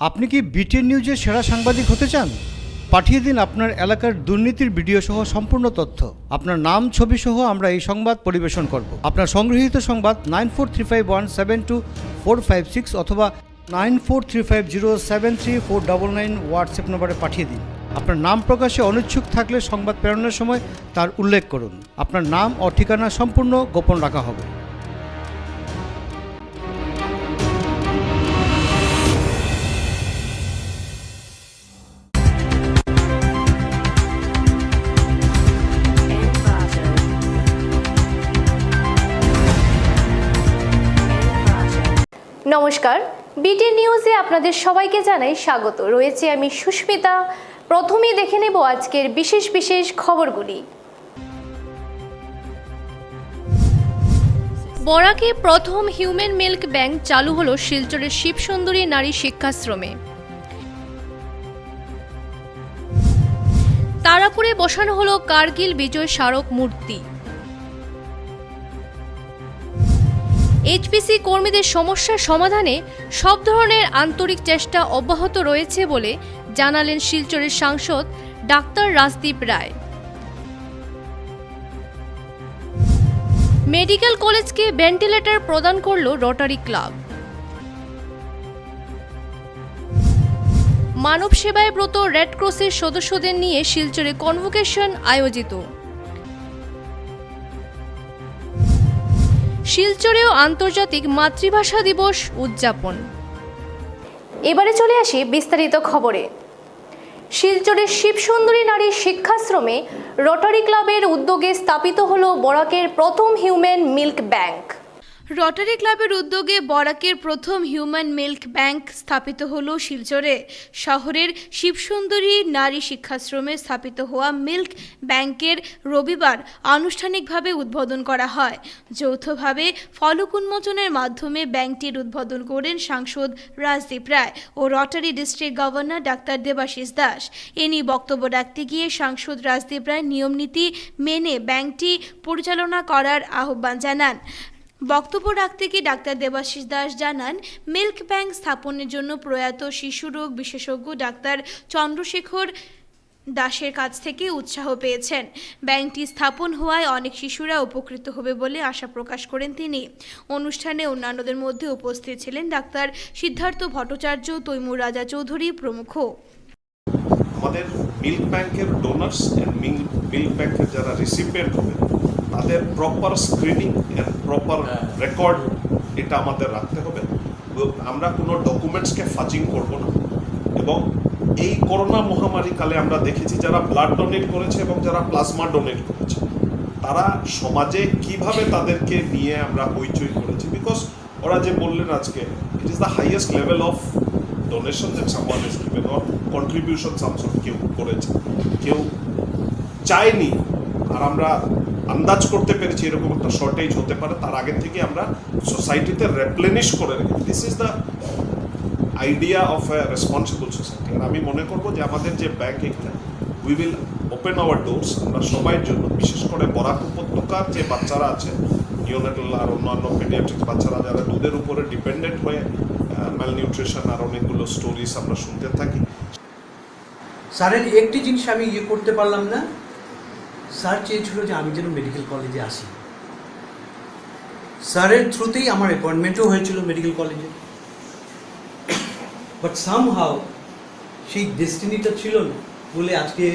আপনি কি বিটিএন নিউজের সেরা সাংবাদিক হতে চান? পাঠিয়ে দিন আপনার এলাকার দুর্নীতির ভিডিও সহ সম্পূর্ণ তথ্য। আপনার নাম, ছবি সহ আমরা এই সংবাদ পরিবেশন করব। আপনার সংগৃহীত সংবাদ 9435172456 অথবা 9435073499 হোয়াটসঅ্যাপ নম্বরে পাঠিয়ে দিন। আপনার নাম প্রকাশে অনিচ্ছুক থাকলে সংবাদ প্রেরণের সময় তার উল্লেখ করুন। আপনার নাম ও ঠিকানা সম্পূর্ণ গোপন রাখা হবে। নমস্কার, বিটিএন নিউজে আপনাদের সবাইকে জানাই স্বাগত। রয়েছে আমি সুস্মিতা। প্রথমেই দেখে নেব আজকের বিশেষ বিশেষ খবরগুলি। বরাকে প্রথম হিউম্যান মিল্ক ব্যাংক চালু হলো শিলচরের শিবসুন্দরী নারী শিক্ষাশ্রমে। তারাপুরে বসানো হলো কার্গিল বিজয় স্মারক মূর্তি। এইচপিসি কর্মীদের সমস্যার সমাধানে সব ধরনের আন্তরিক চেষ্টা অব্যাহত রয়েছে বলে জানালেন শিলচরের সাংসদ ডাক্তার রাজদীপ রায়। মেডিকেল কলেজকে ভেন্টিলেটর প্রদান করল রোটারি ক্লাব। মানব সেবায় ব্রত রেড ক্রসের সদস্যদের নিয়ে শিলচরে কনভোকেশন আয়োজিত। শিলচরেও আন্তর্জাতিক মাতৃভাষা দিবস উদযাপন। এবারে চলে আসি বিস্তারিত খবরে। শিলচরের শিবসুন্দরী নারী শিক্ষাশ্রমে রোটারি ক্লাবের উদ্যোগে স্থাপিত হলো বরাকের প্রথম হিউম্যান মিল্ক ব্যাংক। রোটারি ক্লাবের উদ্যোগে বরাকের প্রথম হিউম্যান মিল্ক ব্যাংক স্থাপিত হলো শিলচরে। শহরের শিবসুন্দরী নারী শিক্ষাশ্রমে স্থাপিত হওয়া মিল্ক ব্যাংকের রবিবার আনুষ্ঠানিকভাবে উদ্বোধন করা হয়। যৌথভাবে ফলক উন্মোচনের মাধ্যমে ব্যাংকটির উদ্বোধন করেন সাংসদ রাজদীপ রায় ও Rotary district governor doctor Debashis Das. এ নিয়ে বক্তব্য রাখতে গিয়ে সাংসদ রাজদীপ রায় নিয়মনীতি মেনে ব্যাংকটি পরিচালনা করার আহ্বান জানান। বক্তব্য রাখতে গিয়ে ডাক্তার দেবাশিস দাস জানান, মিল্ক ব্যাংক স্থাপনের জন্য প্রয়াত শিশুরোগ বিশেষজ্ঞ ডাক্তার চন্দ্রশেখর দাসের কাছ থেকে উৎসাহ পেয়েছেন। ব্যাংকটি স্থাপন হওয়ায় অনেক শিশুরা উপকৃত হবে বলে আশা প্রকাশ করেন তিনি। অনুষ্ঠানে অন্যান্যদের মধ্যে উপস্থিত ছিলেন ডাক্তার সিদ্ধার্থ ভট্টাচার্য, তৈমুর রাজা চৌধুরী প্রমুখ। আমাদের মিল্ক ব্যাংকের ডোনার্স এন্ড মিল্ক ব্যাংকের যারা রিসিপিয়েন্ট হবে তাদের proper screening and proper record এটা আমাদের রাখতে হবে। আমরা কোনো ডকুমেন্টসকে ফাজিং করব না। এবং এই করোনা মহামারী কালে আমরা দেখেছি যারা ব্লাড ডোনেট করেছে এবং যারা প্লাজমা ডোনেট করেছে তারা সমাজে কিভাবে তাদেরকে নিয়ে আমরা হইচই করেছি। বিকজ ওরা যে বললেন আজকে it is the highest level of donation that someone is given or contribution সামসম কেউ করেছে, কেউ চায়নি। আর আমরা আন্দাজ করতে পেরেছি এরকম একটা শর্টেজ হতে পারে, তার আগে থেকে আমরা সোসাইটিতে রেপ্লেনিশ করে রেখেছি। This is the idea of a responsible society. আর আমি মনে করবো যে আমাদের যে ব্যাংক এখানে we will open our doors আমরা সবাইয়ের জন্য, বিশেষ করে বরাক উপত্যকার যে বাচ্চারা আছে নিওনেটাল আর অন্যান্য পেডিয়াট্রিক বাচ্চারা যারা দুধের উপরে ডিপেন্ডেন্ট হয়ে ম্যালনিউট্রিশন আর অনেকগুলো স্টোরিজ আমরা শুনতে থাকি। স্যারের একটি জিনিস আমি করতে পারলাম না, স্যার চেয়েছিল যে আমি যেন মেডিকেল কলেজে আসি। স্যারের থ্রুতেই আমার অ্যাপয়েন্টমেন্টও হয়েছিল মেডিকেল কলেজে, বাট সামহাও সেই ডেস্টিনিটা ছিল না বলে আজকে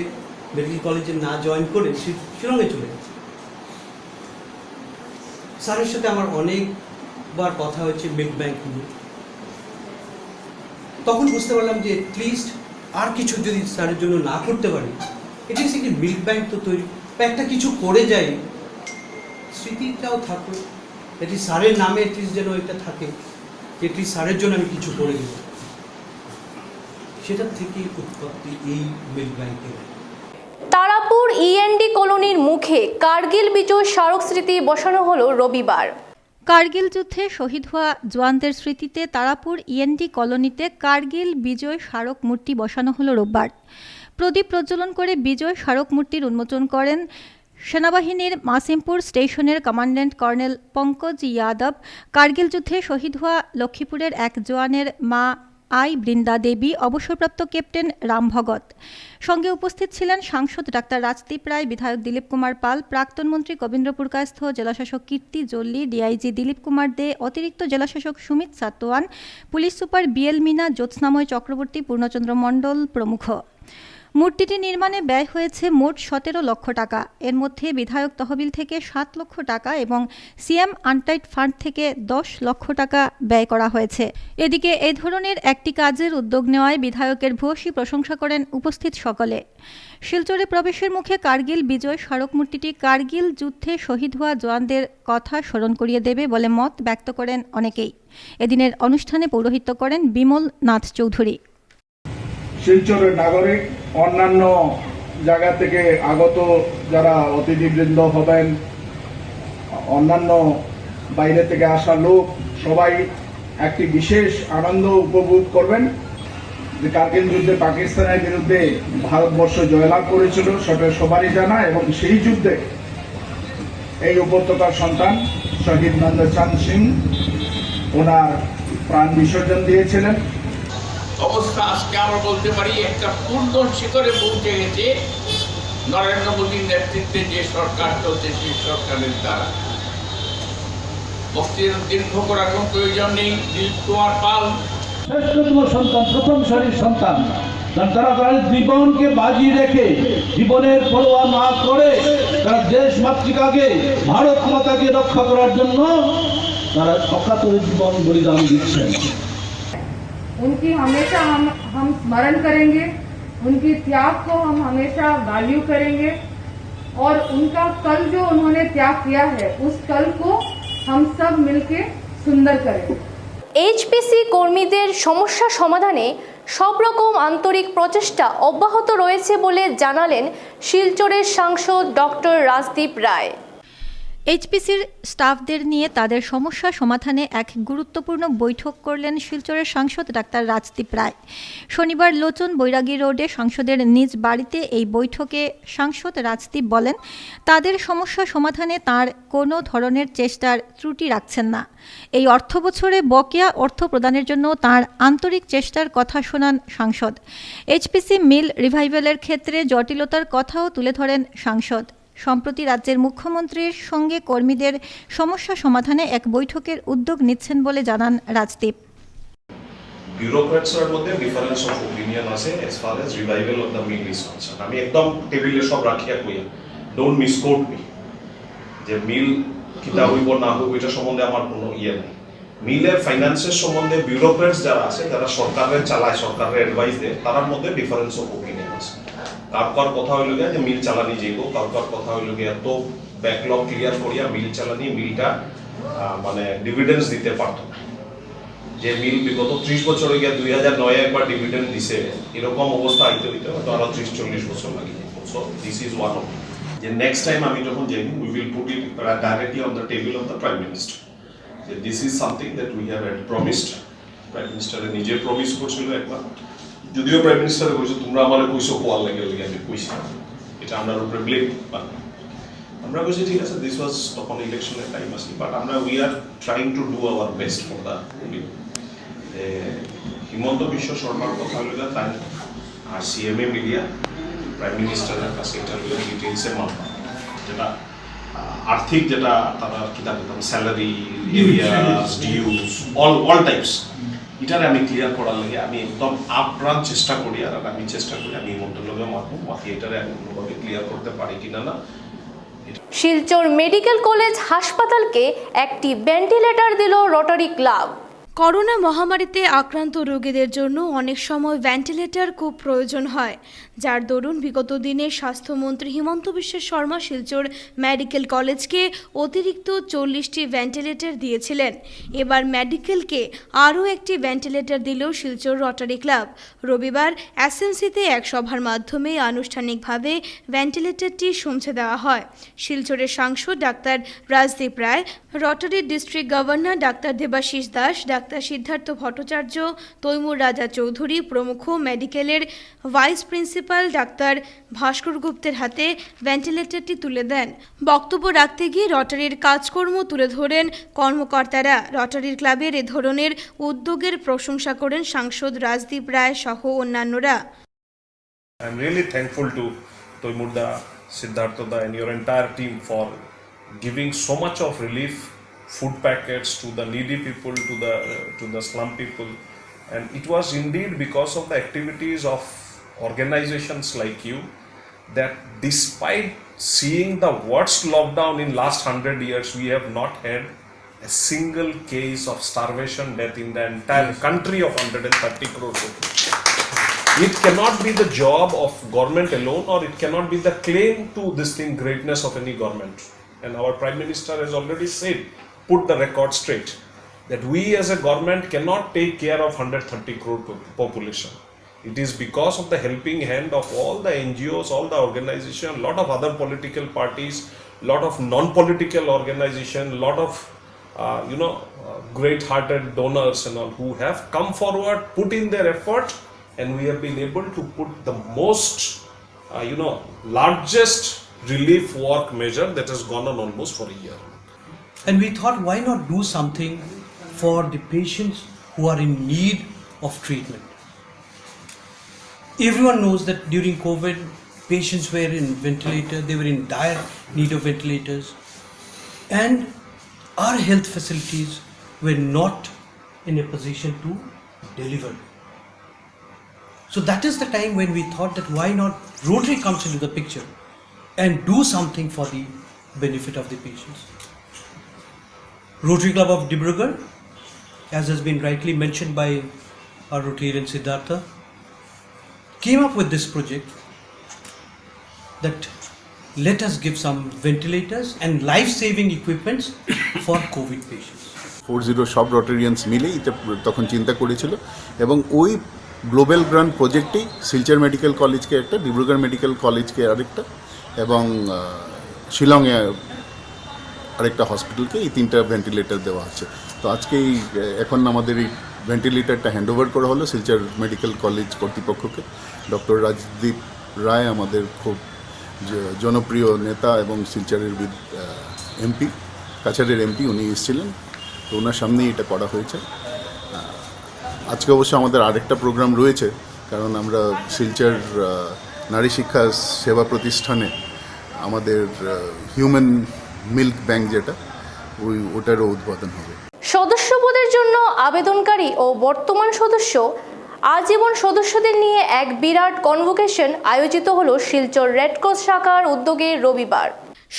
মেডিকেল কলেজে না জয়েন করে শিলংয়ে চলে গেছে। স্যারের সাথে আমার অনেকবার কথা হয়েছে মিল্ক ব্যাংক নিয়ে। তখন বুঝতে পারলাম যে অ্যাটলিস্ট আর কিছু যদি স্যারের জন্য না করতে পারি, এটলিস্ট একটি মিল্ক ব্যাংক তো তৈরি বা একটা কিছু করে যাই, স্মৃতিটাও থাকবে। এটি স্যারের নামে এটলিস্ট যেন এটা থাকে, এটলিস্ট স্যারের জন্য আমি কিছু করে দেব। সেটার থেকেই উৎপত্তি এই মিল্ক ব্যাংকের। তারাপুর ইএনডি কলোনির মুখে কার্গিল বিজয় স্মারক স্মৃতি বসানো হলো রবিবার। কার্গিল যুদ্ধে শহীদ হওয়া জওয়ানদের স্মৃতিতে তারাপুর ইএনডি কলোনিতে কার্গিল বিজয় স্মারক মূর্তি বসানো হলো রোববার। প্রদীপ প্রজ্বলন করে বিজয় স্মারক মূর্তির উন্মোচন করেন সেনাবাহিনীর মাসিমপুর স্টেশনের কমান্ড্যান্ট কর্নেল পঙ্কজ যাদব। কার্গিল যুদ্ধে শহীদ হওয়া লক্ষ্মীপুরের এক জওয়ানের মা আই বৃন্দা দেবী, অবসরপ্রাপ্ত ক্যাপ্টেন রাম ভগত। সঙ্গে উপস্থিত ছিলেন সাংসদ ডাক্তার রাজদীপ রায়, বিধায়ক দিলীপ কুমার পাল, প্রাক্তন মন্ত্রী কবীন্দ্রপুর কায়স্থ, জেলাশাসক কীর্তি জল্লি, ডিআইজি দিলীপ কুমার দে, অতিরিক্ত জেলাশাসক Sumit Satowan, police super BL Meena, Jyotsnamoy Chakraborty, Purnachandra Mondal প্রমুখ। মূর্তিটি নির্মাণে ব্যয় হয়েছে মোট 17 লক্ষ টাকা। এর মধ্যে বিধায়ক তহবিল থেকে 7 লক্ষ টাকা এবং সিএম আনটাইড ফান্ড থেকে 10 লক্ষ টাকা ব্যয় করা হয়েছে। এদিকে এ ধরনের একটি কাজের উদ্যোগ নেওয়ায় বিধায়কের ভূয়সী প্রশংসা করেন উপস্থিত সকলে। শিলচরে প্রবেশের মুখে কার্গিল বিজয় স্মারক মূর্তিটি কার্গিল যুদ্ধে শহীদ হওয়া জওয়ানদের কথা স্মরণ করিয়ে দেবে বলে মত ব্যক্ত করেন অনেকেই। এদিনের অনুষ্ঠানে পৌরোহিত্য করেন বিমল নাথ চৌধুরী। শিলচরের নাগরিক, অন্যান্য জায়গা থেকে আগত যারা অতিথিবৃন্দ হবেন, অন্যান্য বাইরে থেকে আসা লোক, সবাই একটি বিশেষ আনন্দ উপভোগ করবেন। যে কার্গিল যুদ্ধে পাকিস্তানের বিরুদ্ধে ভারতবর্ষ জয়লাভ করেছিল সেটা সবারই জানা, এবং সেই যুদ্ধে এই উপত্যকার সন্তান শহীদ নন্দচাঁদ সিং ওনার প্রাণ বিসর্জন দিয়েছিলেন। অবস্থা আজকে আমরা বলতে পারি একটা পূর্ণ শিখরে পৌঁছে গেছে নরেন্দ্র মোদীর নেতৃত্বে যে সরকার চলছে সেই সরকারের দ্বারা। বক্তৃতা দীর্ঘ করার কোনো প্রয়োজন নেই। দিলীপ কুমার পাল শ্রেষ্ঠতম সন্তান, প্রথম সারির সন্তান, তারা তাদের জীবনকে বাজি রেখে, জীবনের পরোয়া না করে তারা দেশ মাতৃকাকে, ভারত মাতাকে রক্ষা করার জন্য তারা অকাতরে জীবন বলিদান দিচ্ছেন। उनकी हमेशा हम स्मरण करेंगे, उनकी त्याग को हम हमेशा वैल्यू करेंगे और उनका कल जो उन्होंने त्याग किया है उस कल को हम सब मिलके सुंदर करेंगे। এইচপিসি কর্মীদের সমস্যা সমাধানে সব রকম আন্তরিক প্রচেষ্টা অব্যাহত রয়েছে বলে জানালেন শিলচরের সাংসদ ডক্টর রাজদীপ রায়। এইচপিসির স্টাফদের নিয়ে তাদের সমস্যা সমাধানে এক গুরুত্বপূর্ণ বৈঠক করলেন শিলচরের সাংসদ ডাক্তার রাজদীপ রায়। শনিবার লোচন বৈরাগী রোডে সাংসদের নিজ বাড়িতে এই বৈঠকে সাংসদ রাজদীপ বলেন, তাদের সমস্যা সমাধানে তার কোনো ধরনের চেষ্টার ত্রুটি রাখছেন না। এই অর্থ বছরে বকেয়া অর্থ প্রদানের জন্য তার আন্তরিক চেষ্টার কথা শোনান সাংসদ। এইচপিসি মিল রিভাইভালের ক্ষেত্রে জটিলতার কথাও তুলে ধরেন সাংসদ। সম্প্রতি রাজ্যের মুখ্যমন্ত্রীর সঙ্গে কর্মীদের সমস্যা সমাধানে এক বৈঠকের উদ্যোগ নিচ্ছেন বলে জানান রাজদীপ। ব্যুরোক্রেটসের মধ্যে ডিফারেন্স অফ ওপিনিয়ন আছে as far as revival of the mill is concerned. আমি একদম টেবিলে সব রাখিয়া কইয়া, ডোন্ট মিসকোট মি, যে মিল কিতা হইব না হইব এটা সম্বন্ধে আমার কোনো ইয়ে নাই। মিলের ফাইন্যান্সের সম্বন্ধে ব্যুরোক্রেটস যারা আছে, যারা সরকারের চালায়, সরকারের অ্যাডভাইস দেয়, তার মধ্যে ডিফারেন্স অফ ওপিনিয়ন আছে। কার কথা হইল গিয়া যে মিল চালানি যাইব, কার কথা হইল গিয়া এত ব্যাকলগ ক্লিয়ার করিয়া মিল চালানি, মিলটা মানে ডিভিডেন্ডস দিতে পারত না। যে মিল বিগত 30 বছরে গিয়া 2009 একবার ডিভিডেন্ড দিছে, এরকম অবস্থা আইতে হইতে হয়তো আরো 30-40 বছর লাগে। So this is one of যে নেক্সট টাইম আমি যখন যাই, we will put it directly on the table of the prime minister. যে this is something that we have promised. Prime মিনিস্টারে নিজে প্রমিস করছিল একবার, যদিও প্রাইম মিনিস্টার কইছে তোমরা আমারে কইছো কোয়াল লাগে আমি কইছি, এটা আমরা উপরে ব্লেম পাই। আমরা কইছি ঠিক আছে, দিস ওয়াজ তখন ইলেকশনের টাইম আছে, বাট আমরা we are trying to do our best for the mill. Himanta Biswa শর্মার কথা হইল তাই আর সিএমএ মিডিয়া প্রাইম মিনিস্টারের কাছে এটা হইল ডিটেলসে মামলা, যেটা আর্থিক, যেটা তারা কিতাব salary, areas, dues, all types, এটারে আমি ক্লিয়ার করার লাগে আমি একদম আপ্রাণ চেষ্টা করি। আর আমি চেষ্টা করি আমি মন্ত্রণালয়ের মাধ্যমে এটারে আমি কোনোভাবে ক্লিয়ার করতে পারি কিনা না। শিলচর মেডিকেল কলেজ হাসপাতালকে একটি ভেন্টিলেটর দিল রোটারি ক্লাব। করোনা মহামারীতে আক্রান্ত রোগীদের জন্য অনেক সময় ভেন্টিলেটর খুব প্রয়োজন হয়, যার দরুন বিগত দিনে স্বাস্থ্যমন্ত্রী হিমন্ত বিশ্ব শর্মা শিলচর মেডিকেল কলেজকে অতিরিক্ত 40টি ভেন্টিলেটর দিয়েছিলেন। এবার মেডিকেলকে আরও একটি ভেন্টিলেটর দিল শিলচর রোটারি ক্লাব। রবিবার এসএমসিতে এক সভার মাধ্যমে আনুষ্ঠানিকভাবে ভেন্টিলেটরটি সমঝে দেওয়া হয়। শিলচরের সাংসদ ডাক্তার রাজদীপ রায় রটারির district governor doctor Debashis Das, doctor Siddhartha Bhattacharya, Taimur Raja Chowdhury প্রমুখ মেডিকেলের ভাইস প্রিন্সিপাল ডাক্তার ভাস্কর গুপ্তের হাতে ভেন্টিলেটরটি তুলে দেন। বক্তব্য রাখতে গিয়ে রটারির কাজকর্ম তুলে ধরেন কর্মকর্তারা। রটারির ক্লাবের এ ধরনের উদ্যোগের প্রশংসা করেন সাংসদ রাজদীপ রায় সহ অন্যান্যরা। I'm really thankful to Toimurda, Siddhartha and your entire team for giving so much of relief, food packets to the needy people, to the slum people, and it was indeed because of the activities of organizations like you that despite seeing the worst lockdown in last 100 years, we have not had a single case of starvation death in the entire country of 130 crore people. It cannot be the job of government alone, or it cannot be the claim to this thing greatness of any government. And our Prime Minister has already said, put the record straight, that we as a government cannot take care of 130 crore population. It is because of the helping hand of all the NGOs, all the organizations, lot of other political parties, lot of non-political organizations, lot of great-hearted donors and all who have come forward, put in their effort, and we have been able to put the most, largest relief work measure that has gone on almost for a year. And we thought, why not do something for the patients who are in need of treatment? Everyone knows that during COVID, patients were in ventilator, they were in dire need of ventilators, and our health facilities were not in a position to deliver. So that is the time when we thought that why not Rotary comes into the picture and do something for the benefit of the patients. Rotary Club of Dibrugarh, as has been rightly mentioned by our Rotarian Siddhartha, came up with this project that let us give some ventilators and life-saving equipments for COVID patients. 40 সব রোটারিয়ান্স মিলে এটা তখন চিন্তা করেছিল, এবং ওই global grant প্রজেক্টেই Silchar medical কলেজকে একটা, ডিব্রুগড় মেডিকেল কলেজকে আরেকটা, এবং শিলংয়ে আরেকটা হসপিটালকে এই 3টা ভেন্টিলেটর দেওয়া হচ্ছে। তো আজকে এখন আমাদের এই ভেন্টিলেটরটা হ্যান্ডওভার করা হলো শিলচর মেডিকেল কলেজ কর্তৃপক্ষকে। ডক্টর রাজদীপ রায় আমাদের খুব জনপ্রিয় নেতা এবং শিলচরের এমপি, কাছাড়ের এমপি, উনি এসেছিলেন, তো ওনার সামনেই এটা করা হয়েছে। আজকে অবশ্য আমাদের আরেকটা প্রোগ্রাম রয়েছে, কারণ আমরা শিলচর নারী শিক্ষা সেবা প্রতিষ্ঠানে আমাদের হিউম্যান মিল্ক ব্যাংক যেটা, ওটারও উদ্বোধন হবে। সদস্য পদের জন্য আবেদনকারী ও বর্তমান সদস্য আজীবন সদস্যদের নিয়ে এক বিরাট কনভোকেশন আয়োজিত হলো শিলচর রেডক্রস শাখার উদ্যোগে রবিবার।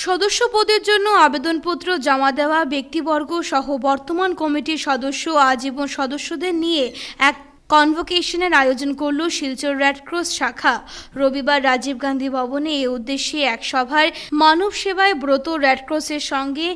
সদস্য পদের জন্য আবেদনপত্র জমা দেওয়া ব্যক্তিবর্গ সহ বর্তমান কমিটির সদস্য আজীবন সদস্যদের নিয়ে এক কনভোকেশনের আয়োজন করল শিলচর রেডক্রস শাখা। রবিবার রাজীব গান্ধী ভবনে এই উদ্দেশ্যে এক সভায় মানব সেবায় ব্রত রেডক্রসের সঙ্গে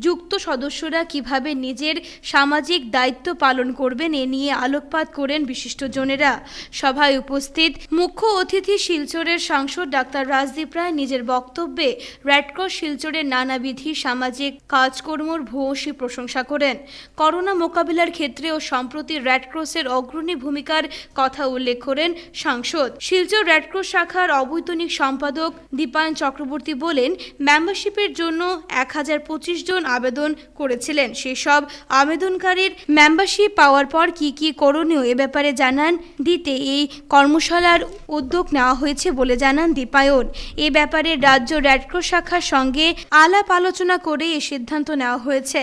যুক্ত সদস্যরা কিভাবে নিজের সামাজিক দায়িত্ব পালন করবেন এ নিয়ে আলোকপাত করেন বিশিষ্টজনেরা। সভায় উপস্থিত মুখ্য অতিথি শিলচরের সাংসদ ডাক্তার রাজদীপ রায় নিজের বক্তব্যে রেডক্রস শিলচরের নানাবিধি সামাজিক কাজকর্মর ভূয়সী প্রশংসা করেন। করোনা মোকাবিলার ক্ষেত্রে ও সম্প্রতি রেডক্রসের অগ্রণী ভূমিকার কথা উল্লেখ করেন সাংসদ। শিলচর রেডক্রস শাখার অবৈতনিক সম্পাদক দীপায়ন চক্রবর্তী বলেন, মেম্বারশিপের জন্য 1025 জন আবেদন করেছিলেন। সেসব আবেদনকারীর মেম্বারশিপ পাওয়ার পর কি কি করণীয় এ ব্যাপারে জানান দিতে এই কর্মশালার উদ্যোগ নেওয়া হয়েছে বলে জানান দীপায়ন। এ ব্যাপারে রাজ্য রেডক্রস শাখার সঙ্গে আলাপ আলোচনা করে এই সিদ্ধান্ত নেওয়া হয়েছে।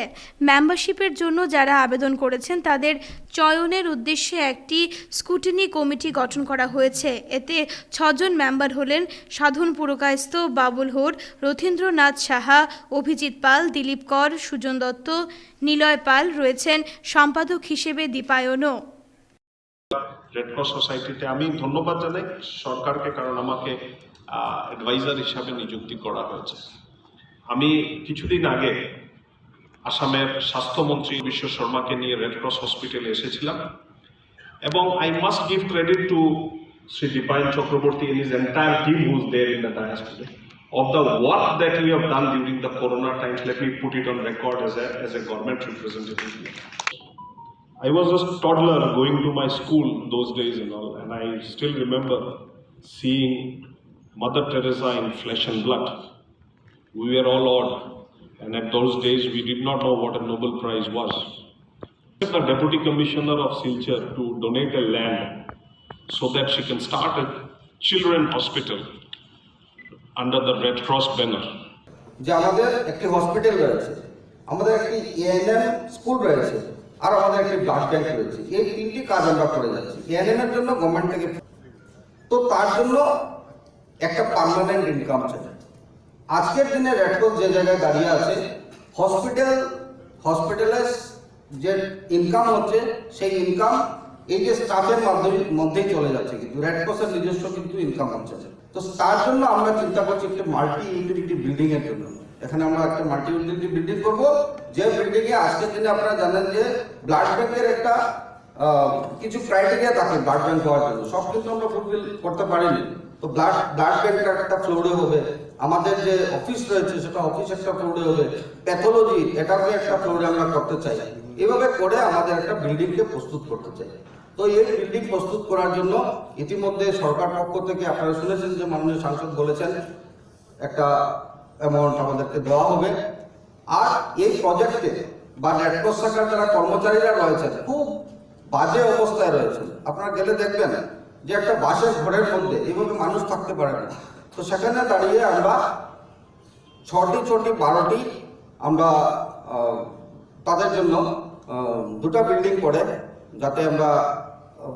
মেম্বারশিপের জন্য যারা আবেদন করেছেন তাদের চয়নের উদ্দেশ্যে একটি স্কুটিনি কমিটি গঠন করা হয়েছে। এতে 6 জন মেম্বার হলেন সাধন পুরকায়স্থ, বাবুল হোর, রথীন্দ্রনাথ সাহা, অভিজিৎ পাল, দিলীপ কর, সুজন দত্ত, নিলয় পাল। রয়েছেন সম্পাদক হিসেবে দীপায়নও। রেডক্রস সোসাইটিতে আমি ধন্যবাদ জানাই সরকারকে, কারণ আমাকে অ্যাডভাইজার হিসাবে নিযুক্তি করা হয়েছে। আমি কিছুদিন আগে আসামের স্বাস্থ্যমন্ত্রী বিশ্ব শর্মাকে নিয়ে রেডক্রস হসপিটালে এসেছিলাম, এবং I must give credit to Shri Dipayan Chakraborty and his entire team who is there in the dais today. of the work that we have done during the corona times. Let me put it on record as a government representative. I was a toddler going to my school those days and all, and I still remember seeing Mother Teresa in flesh and blood. We were all awed, and at those days we did not know what a Nobel Prize was. The Deputy Commissioner of Silchar to donate a land so that she can start a children hospital under the Red Cross banner. যে আমাদের একটি hospital রয়েছে, আমাদের একটি ANM school রয়েছে, আর আমাদের একটি blood bank রয়েছে। এই তিনটি কাজ আমরা করে যাচ্ছি। এএনএম এর জন্য গভর্নমেন্ট থেকে, তো তার জন্য একটা পার্মানেন্ট ইনকাম চাই। আজকের দিনে রেড ক্রস যে জায়গায় দাঁড়িয়ে আছে, হসপিটালের যে ইনকাম হচ্ছে সেই ইনকাম এই যে স্টাফের মধ্যেই চলে যাচ্ছে, কিন্তু রেড ক্রসের নিজস্ব কিন্তু ইনকাম হচ্ছে। তো তার জন্য আমরা চিন্তা করছি একটা মাল্টি ইউটিলিটি বিল্ডিং এর জন্য। এখানে আমরা একটা মাল্টি ইউটিলিটি বিল্ডিং করব, যে বিল্ডিং এ আজকের দিনে আপনারা জানেন যে ব্লাড ব্যাংকের একটা কিছু ক্রাইটেরিয়া থাকে ব্লাড ব্যাংক হওয়ার জন্য, সব কিন্তু আমরা ফুলফিল করতে পারিনি। তো ব্লাড ব্যাংকটা একটা ফ্লোরে হবে, আমাদের যে অফিস রয়েছে সেটা অফিস একটা ফ্লোরে হবে, প্যাথোলজি এটাকে একটা ফ্লোরে আমরা করতে চাই। এভাবে করে আমাদের একটা বিল্ডিংকে প্রস্তুত করতে চাই। তো এই বিল্ডিং প্রস্তুত করার জন্য ইতিমধ্যে সরকার পক্ষ থেকে আপনারা শুনেছেন যে মাননীয় সাংসদ বলেছেন একটা অ্যামাউন্ট আমাদেরকে দেওয়া হবে। আর এই প্রজেক্টে বা রেড ক্রস শাখার যারা কর্মচারীরা রয়েছেন খুব বাজে অবস্থায় রয়েছেন। আপনারা গেলে দেখবেন যে একটা বাসের ঘরের মধ্যে এইভাবে মানুষ থাকতে পারে না। তো সেখানে দাঁড়িয়ে আমরা 12টি আমরা তাদের জন্য দুটো বিল্ডিং করে যাতে আমরা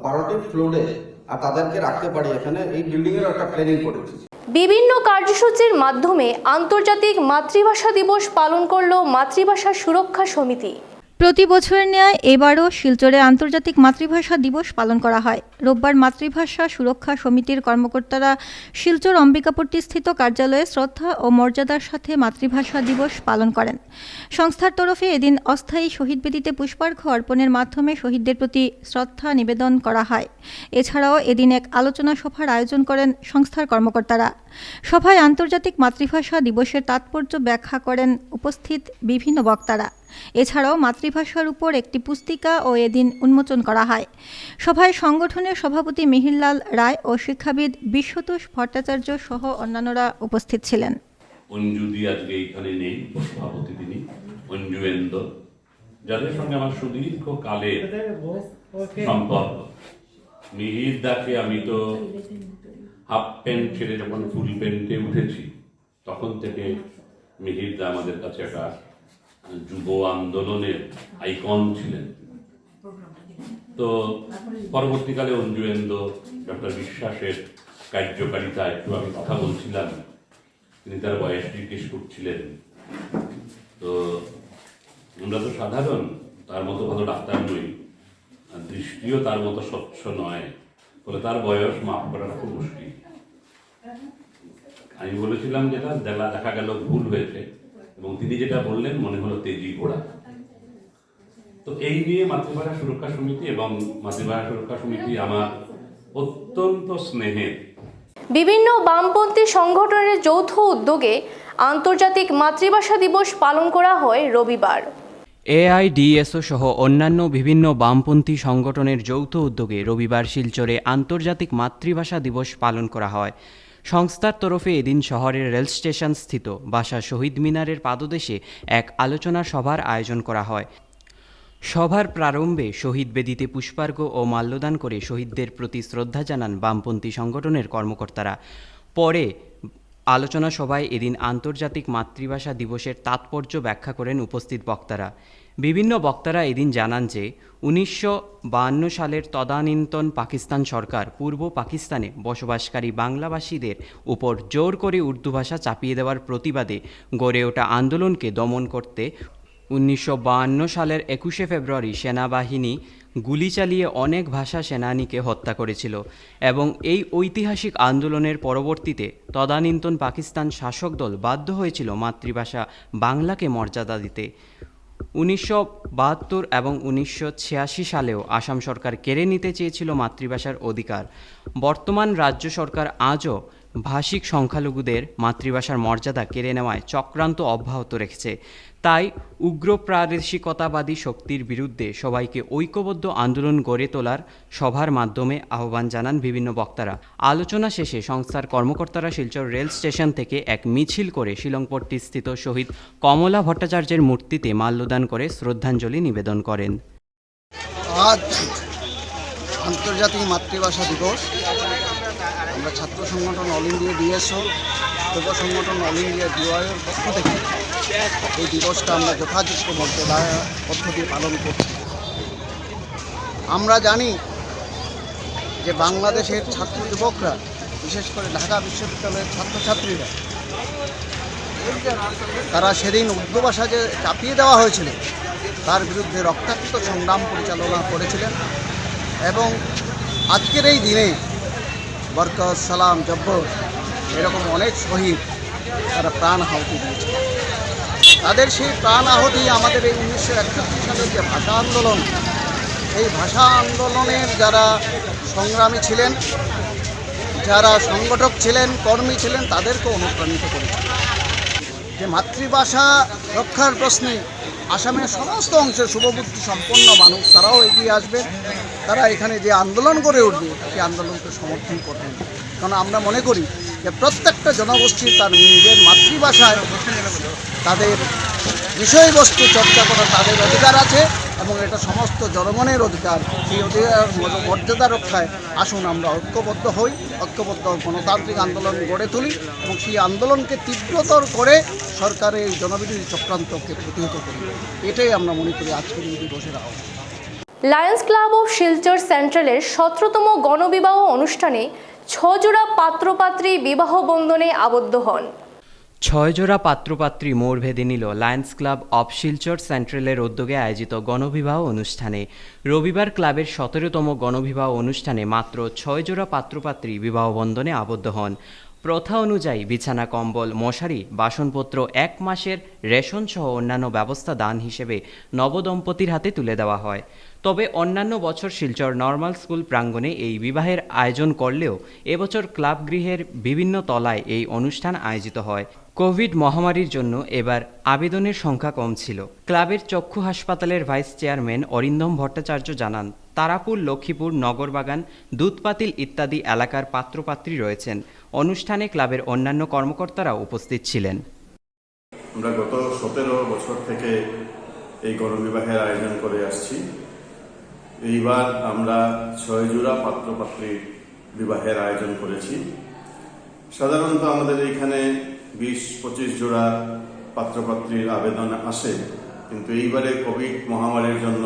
12টি ফ্লোরে আর তাদেরকে রাখতে পারি, এখানে এই বিল্ডিং এর একটা প্ল্যানিং করেছি। বিভিন্ন কার্যসূচির মাধ্যমে আন্তর্জাতিক মাতৃভাষা দিবস পালন করল মাতৃভাষা সুরক্ষা সমিতি। প্রতি বছরের ন্যায় এবারও শিলচরে আন্তর্জাতিক মাতৃভাষা দিবস পালন করা হয়। রোববার মাতৃভাষা সুরক্ষা সমিতির কর্মকর্তারা শিলচর অম্বিকাপট্টি স্থিত কার্যালয়ে শ্রদ্ধা ও মর্যাদার সাথে মাতৃভাষা দিবস পালন করেন। সংস্থার তরফে এদিন অস্থায়ী শহীদ বেদিতে পুষ্পার্ঘ্য অর্পণের মাধ্যমে শহীদদের প্রতি শ্রদ্ধা নিবেদন করা হয়। এছাড়াও এদিন এক আলোচনা সভার আয়োজন করেন সংস্থার কর্মকর্তারা। সভায় আন্তর্জাতিক মাতৃভাষা দিবসের তাৎপর্য ব্যাখ্যা করেন উপস্থিত বিভিন্ন বক্তারা। এছাড়াও মাতৃভাষার উপর একটি পুস্তিকা ও এদিন উন্মোচন করা হয়। সভায় সংগঠনের সভাপতি মিহিরলাল রায় ও শিক্ষাবিদ বিশ্বতোষ ভট্টাচার্য সহ অন্যান্যরা উপস্থিত ছিলেন। অঞ্জুদি আজকে এখানে নেই, সভাপতি তিনি অঞ্জুয়েন্দ্র, যাদের সঙ্গে আমার সুদীর্ঘ কালের সম্পর্ক। মিহিরদাকে আমি তো হাফ প্যান্ট ছেড়ে যখন ফুল প্যান্টে উঠেছি তখন থেকে মিহিরদা আমাদের কাছে একটা যুব আন্দোলনের আইকন ছিলেন। তো পরবর্তীকালে অঞ্জুয়েন্দ্র ডক্টর বিশ্বাসের কার্যকারিতা একটু আমি কথা বলছিলাম, তিনি তার বয়স জিজ্ঞেস করছিলেন। তো আমরা তো সাধারণ, তার মতো ভালো ডাক্তার নই, আর দৃষ্টিও তার মতো স্বচ্ছ নয়, বলে তার বয়স মাপ করাটা খুব মুশকিল। আমি বলেছিলাম যেটা দেখা গেল ভুল হয়েছে, এবং তিনি যেটা বললেন মনে হলো তেজি ঘোড়া। তো এই নিয়ে মাতৃভাষা সুরক্ষা সমিতি এবং মাতৃভাষা সুরক্ষা সমিতি আমার অত্যন্ত স্নেহের। বিভিন্ন বামপন্থী সংগঠনের যৌথ উদ্যোগে আন্তর্জাতিক মাতৃভাষা দিবস পালন করা হয় রবিবার। এআইডিএসও সহ অন্যান্য বিভিন্ন বামপন্থী সংগঠনের যৌথ উদ্যোগে রবিবার শিলচরে আন্তর্জাতিক মাতৃভাষা দিবস পালন করা হয়। সংস্থার তরফে এদিন শহরের রেল স্টেশন স্থিত বাসা শহীদ মিনারের পাদদেশে এক আলোচনা সভার আয়োজন করা হয়। সভার প্রারম্ভে শহীদ বেদিতে পুষ্পার্ঘ্য ও মাল্যদান করে শহীদদের প্রতি শ্রদ্ধা জানান বামপন্থী সংগঠনের কর্মকর্তারা। পরে আলোচনা সভায় এদিন আন্তর্জাতিক মাতৃভাষা দিবসের তাৎপর্য ব্যাখ্যা করেন উপস্থিত বক্তারা। বিভিন্ন বক্তারা এদিন জানান যে 1952 সালের তদানীন্তন পাকিস্তান সরকার পূর্ব পাকিস্তানে বসবাসকারী বাংলাভাষীদের উপর জোর করে উর্দু ভাষা চাপিয়ে দেওয়ার প্রতিবাদে গড়ে ওঠা আন্দোলনকে দমন করতে 1952 সালের 21শে ফেব্রুয়ারি সেনাবাহিনী গুলি চালিয়ে অনেক ভাষা সেনানীকে হত্যা করেছিল এবং এই ঐতিহাসিক আন্দোলনের পরবর্তীতে তদানীন্তন পাকিস্তান শাসক দল বাধ্য হয়েছিল মাতৃভাষা বাংলাকে মর্যাদা দিতে। 1972 এবং 1986 সালেও আসাম সরকার কেড়ে নিতে চেয়েছিল মাতৃভাষার অধিকার। বর্তমান রাজ্য সরকার আজও ভাষিক সংখ্যালঘুদের মাতৃভাষার মর্যাদা কেড়ে নেওয়ায় চক্রান্ত অব্যাহত রেখেছে। তাই উগ্র প্রাদেশিকতাবাদী শক্তির বিরুদ্ধে সবাইকে ঐক্যবদ্ধ আন্দোলন গড়ে তোলার সভার মাধ্যমে আহ্বান জানান বিভিন্ন বক্তারা। আলোচনা শেষে সংস্থার কর্মকর্তারা শিলচর রেল স্টেশন থেকে এক মিছিল করে শিলংপট্টি স্থিত শহীদ কমলা ভট্টাচার্যের মূর্তিতে মাল্যদান করে শ্রদ্ধাঞ্জলি নিবেদন করেন। আজ আন্তর্জাতিক মাতৃভাষা দিবস। আমরা ছাত্র সংগঠন অল ইন্ডিয়া ডিএসও, যুব সংগঠন অল ইন্ডিয়া ডিওয়াইয়ের পক্ষ থেকে এই দিবসটা আমরা যথাযথ মর্যাদা পদ্ধতি পালন করছি। আমরা জানি যে বাংলাদেশের ছাত্র যুবকরা, বিশেষ করে ঢাকা বিশ্ববিদ্যালয়ের ছাত্রছাত্রীরা, তারা সেদিন উর্দু ভাষা যে চাপিয়ে দেওয়া হয়েছিল তার বিরুদ্ধে রক্তাক্ত সংগ্রাম পরিচালনা করেছিলেন এবং আজকের এই দিনে বরকত, সালাম, জব্বর এরকম অনেক শহীদ তারা প্রাণ আহুতি দিয়েছে। তাদের সেই প্রাণ আহুতি আমাদের এই 1971 সালের যে ভাষা আন্দোলন, এই ভাষা আন্দোলনের যারা সংগ্রামী ছিলেন, যারা সংগঠক ছিলেন, কর্মী ছিলেন, তাদেরকে অনুপ্রাণিত করেছে যে মাতৃভাষা রক্ষার প্রশ্নে আসামের সমস্ত অংশের শুভবুদ্ধি সম্পন্ন মানুষ তারাও এগিয়ে আসবে। তারা এখানে যে আন্দোলন করে উঠবে সেই আন্দোলনকে সমর্থন করবেন। কারণ আমরা মনে করি যে প্রত্যেকটা জনগোষ্ঠীর তার নিজের মাতৃভাষায় তাদের বিষয়বস্তু চর্চা করার তাদের অধিকার আছে এবং এটা সমস্ত জনগণের অধিকার। সেই অধিকার মর্যাদা রক্ষায় আসুন আমরা ঐক্যবদ্ধ হই, ঐক্যবদ্ধ গণতান্ত্রিক আন্দোলন গড়ে তুলি এবং সেই আন্দোলনকে তীব্রতর করে সরকারের এই জনবিরোধী চক্রান্তকে প্রতিহত করি। এটাই আমরা মনে করি আজকের এই দিবসের আহ্বান। লায়ন্স ক্লাব অফ শিলচর সেন্ট্রালের 17তম গণবিবাহ অনুষ্ঠানে 6 জোড়া পাত্রপাত্রী বিবাহ বন্ধনে আবদ্ধ হন। 6 জোড়া পাত্রপাত্রী মোড় ভেদে নিল লায়ন্স ক্লাব অফ শিলচর সেন্ট্রালের উদ্যোগে আয়োজিত গণবিবাহ অনুষ্ঠানে। রবিবার ক্লাবের 17তম গণবিবাহ অনুষ্ঠানে মাত্র 6 জোড়া পাত্রপাত্রী বিবাহ বন্ধনে আবদ্ধ হন। প্রথা অনুযায়ী বিছানা, কম্বল, মশারি, বাসনপত্র, 1 মাসের রেশন সহ অন্যান্য ব্যবস্থা দান হিসেবে নবদম্পতির হাতে তুলে দেওয়া হয়। তবে অন্যান্য বছর শিলচর নর্মাল স্কুল প্রাঙ্গণে এই বিবাহের আয়োজন করলেও এবছর ক্লাব গৃহের বিভিন্ন তলায় এই অনুষ্ঠান আয়োজিত হয়। কোভিড মহামারীর জন্য এবার আবেদনের সংখ্যা কম ছিল। ক্লাবের চক্ষু হাসপাতালের ভাইস চেয়ারম্যান অরিন্দম ভট্টাচার্য জানান, তারাপুর, লক্ষ্মীপুর, নগরবাগান, দুধপাতিল ইত্যাদি এলাকার পাত্রপাত্রী রয়েছেন। অনুষ্ঠানে ক্লাবের অন্যান্য কর্মকর্তারা উপস্থিত ছিলেন। আমরা গত 17 বছর থেকে এই গণবিবাহের আয়োজন করে আসছি। এইবার আমরা 6 জোড়া পাত্রপাত্রীর বিবাহের আয়োজন করেছি। সাধারণত আমাদের এইখানে 20-25 জোড়া পাত্রপাত্রীর আবেদন আসে, কিন্তু এইবারে কোভিড মহামারীর জন্য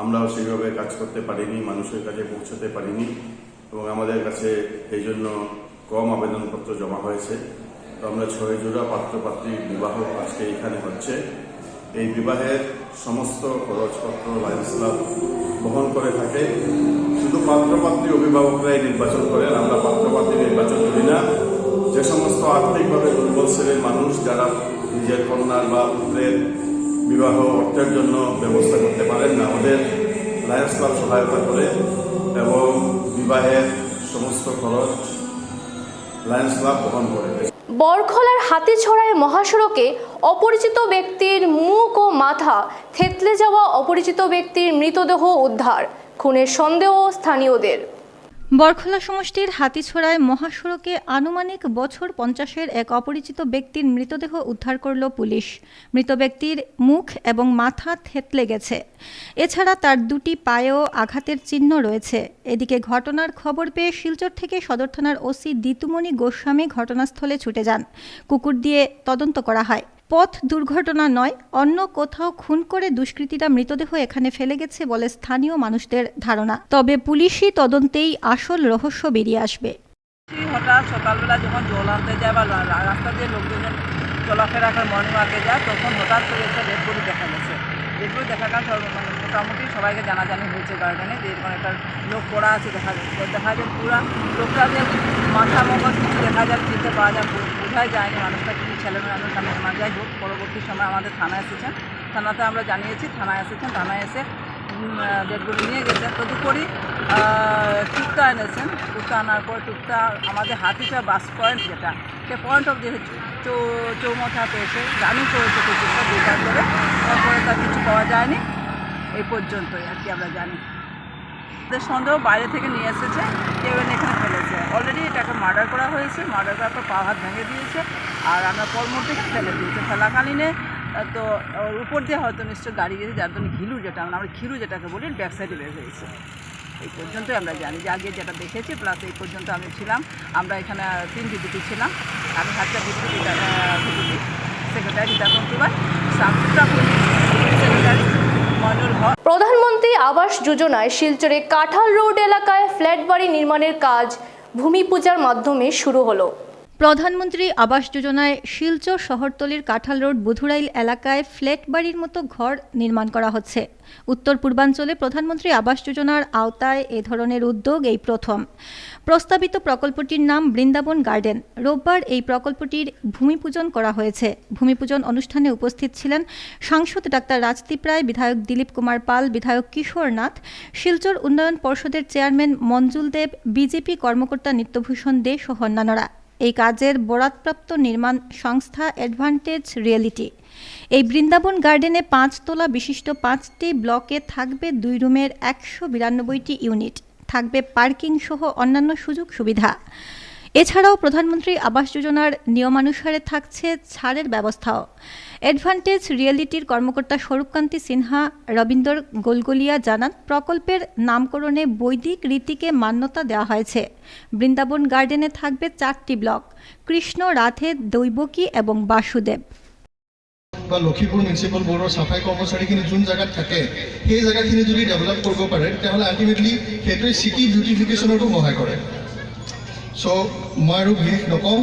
আমরাও সেইভাবে কাজ করতে পারিনি, মানুষের কাছে পৌঁছতে পারিনি এবং আমাদের কাছে এই জন্য কম আবেদনপত্র জমা হয়েছে। তো আমরা 6 জোড়া পাত্রপাত্রীর বিবাহ আজকে এখানে হচ্ছে। এই বিবাহের সমস্ত খরচপত্র লায়ন্স ক্লাব বহন করে থাকে। শুধু পাত্রপাত্রী অভিভাবকরাই নির্বাচন করেন, আমরা পাত্রপাত্রী নির্বাচন করি না। যে সমস্ত আর্থিকভাবে দুর্বল শ্রেণীর মানুষ যারা নিজের কন্যার বা পুত্রের বিবাহ অর্থের জন্য ব্যবস্থা করতে পারেন না, আমাদের লায়ন্স ক্লাব সহায়তা করে এবং বিবাহের সমস্ত খরচ লায়ন্স ক্লাব বহন করে। বরখলার হাতিছড়ায় মহাসড়কে অপরিচিত ব্যক্তির মুখ ও মাথা থেতলে যাওয়া অপরিচিত ব্যক্তির মৃতদেহ উদ্ধার, খুনের সন্দেহ স্থানীয়দের। বরখলা সমষ্টির হাতিছড়ায় মহাসড়কে আনুমানিক বছর 50-এর এক অপরিচিত ব্যক্তির মৃতদেহ উদ্ধার করল পুলিশ। মৃত ব্যক্তির মুখ এবং মাথা থেতলে গেছে। এছাড়া তার 2টি পায়েও আঘাতের চিহ্ন রয়েছে। এদিকে ঘটনার খবর পেয়ে শিলচর থেকে সদর থানার ওসি দিতুমণি গোস্বামী ঘটনাস্থলে ছুটে যান। কুকুর দিয়ে তদন্ত করা হয়। পথ দুর্ঘটনা নয়, অন্য কোথাও খুন করে দুষ্কৃতীরা মৃতদেহ এখানে ফেলে গেছে বলে স্থানীয় মানুষদের ধারণা। তবে পুলিশি তদন্তেই আসল রহস্য বেরিয়ে আসবে। হঠাৎ সকালবেলা যখন জল আনতে যায় বা রাস্তা দিয়ে লোকজন চলাফেরা করে মর্নিং ওয়াকে যায়, তখন হঠাৎ করে একটা ডেড বডি দেখা গেছে। ডেড বডি দেখার কারণে মোটামুটি সবাইকে জানাজানি হয়েছে গার্ডেনে যে এরকম একটা লোক পড়া আছে। দেখা যায় পুরা লোকটা যে মাথা মগজ কিছু দেখা যায়, চিনতে পাওয়া যায়, বোঝাই যায়নি মানুষটা কিছু ছেলেমেয়ে মানুষ। আমি যাই হোক, পরবর্তী সময় আমাদের থানায় এসেছেন, থানাতে আমরা জানিয়েছি, থানায় এসেছেন, থানায় এসে ডেড বডি নিয়ে গেছেন। তদুপরি টুকটা এনেছেন। টুকটা আনার পর টুকটা আমাদের হাতিটা বাস পয়েন্ট যেটা, সে পয়েন্ট অফ চৌমাথাতে এসে রানিং করেছে কুকুরটা দুবার করে, তারপরে তার কিছু পাওয়া যায়নি। এই পর্যন্তই আর কি আমরা জানি। আমাদের সন্দেহ বাইরে থেকে নিয়ে এসেছে, কেউ এনে এখানে ফেলেছে। অলরেডি এটাকে মার্ডার করা হয়েছে, মার্ডার করার পর পা হাত ভেঙে দিয়েছে, আর আমরা পরমুহূর্তে ফেলে দিয়েছে। ফেলাকালীনে তো ওর উপর দিয়ে হয়তো নিশ্চয় গাড়ি গেছে, যার জন্য ঘিলু যেটা আমরা ঘিলু যেটাকে বলি ব্যাক সাইডে বের হয়েছে। এই পর্যন্তই আমরা জানি, যে আগে যেটা দেখেছি প্লাস এই পর্যন্ত আমি ছিলাম। আমরা এখানে 3 ডিপুটি ছিলাম, আমি হাতটা ডিপুটি সেক্রেটারি দাকন্তিবার, সাংসদরা সেক্রেটারি মনুর হক। প্রধানমন্ত্রী আবাস যোজনায় শিলচরে কাঁঠাল রোড এলাকায় ফ্ল্যাট বাড়ি নির্মাণের কাজ ভূমি পূজার মাধ্যমে শুরু হলো। প্রধানমন্ত্রী আবাস যোজনায় শিলচর শহরতলির কাঁঠাল রোড বুধুরাইল এলাকায় ফ্ল্যাট বাড়ির মতো ঘর নির্মাণ করা হচ্ছে। উত্তর পূর্বাঞ্চলে প্রধানমন্ত্রী আবাস যোজনার আওতায় এ ধরনের উদ্যোগ এই প্রথম। প্রস্তাবিত প্রকল্পটির নাম বৃন্দাবন গার্ডেন। রোববার এই প্রকল্পটির ভূমিপূজন করা হয়েছে। ভূমিপূজন অনুষ্ঠানে উপস্থিত ছিলেন সাংসদ ডাক্তার রাজদীপ রায়, বিধায়ক দিলীপ কুমার পাল, বিধায়ক কিশোর নাথ, শিলচর উন্নয়ন পর্ষদের চেয়ারম্যান মঞ্জুল দেব, বিজেপি কর্মকর্তা নিত্যভূষণ দে সহ অন্যান্যরা। এই কাজের বরাতপ্রাপ্ত নির্মাণ সংস্থা অ্যাডভান্টেজ রিয়েলিটি। এই বৃন্দাবন গার্ডেনে 5 তলা বিশিষ্ট 5টি ব্লকে থাকবে 2 রুমের 192টি ইউনিট, থাকবে পার্কিং সহ অন্যান্য সুযোগ সুবিধা। এছাড়াও প্রধানমন্ত্রী আবাস যোজনার নিয়মানুসারে থাকছে ছাড়ের ব্যবস্থাও। অ্যাডভান্টেজ রিয়েলিটির কর্মকর্তা স্বরূপকান্তি সিনহা রবীন্দ্র গোলগলিয়া জানান, প্রকল্পের নামকরণে বৈদিক রীতিকে মান্যতা দেওয়া হয়েছে। বৃন্দাবন গার্ডেনে থাকবে 4টি ব্লক: কৃষ্ণ, রাধে, দৈবকী এবং বাসুদেব। বা লক্ষীপুৰ মিউনিচিপাল বোৰ্ডৰ চাফাই কৰ্মচাৰীখিনি যোন জেগাত থাকে সেই জেগাখিনি যদি ডেভেলপ কৰিব পাৰে তেতিয়াহ'লে আল্টিমেটলি সেইটোৱে চিটি বিউটিফিকেশ্যনতো সহায় কৰে। চ' মই আৰু বিশেষ নকওঁ,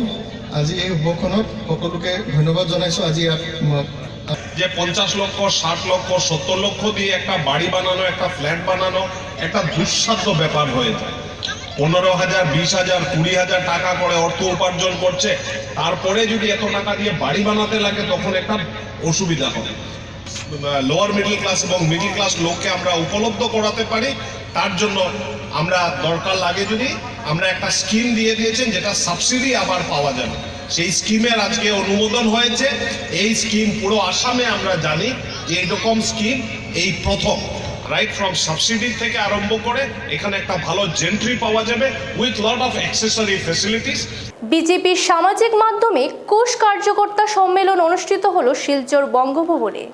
আজি এই উপখনত সকলোকে ধন্যবাদ জনাইছোঁ। আজি যে 50 লক্ষ, 60 লক্ষ, 70 লক্ষ দিয়ে একটা বাড়ি বানানো, একটা ফ্ল্যাট বানানো একটা দুঃসাধ্য ব্যাপার হয়ে যায়। 15,000, 20,000, 20,000 টাকা করে অর্থ উপার্জন করছে, তারপরে যদি এত টাকা দিয়ে বাড়ি বানাতে লাগে তখন একটা অসুবিধা হবে। লোয়ার মিডল ক্লাস এবং মিডল ক্লাস লোককে আমরা উপলব্ধ করাতে পারি, তার জন্য আমরা দরকার লাগে যদি আমরা একটা স্কিম দিয়ে দিয়েছেন যেটা সাবসিডি আবার পাওয়া যাবে। সেই স্কিমের আজকে অনুমোদন হয়েছে। এই স্কিম পুরো আসামে আমরা জানি যে এরকম স্কিম এই প্রথম। রাইট ফ্রম সাবসিডি থেকে আরম্ভ করে এখানে একটা ভালো জেন্ট্রি পাওয়া যাবে with lot of accessory facilities. বিজেপির সামাজিক মাধ্যমে কোষ কার্যকর্তা সম্মেলন অনুষ্ঠিত হলো শিলচর বঙ্গভবনে।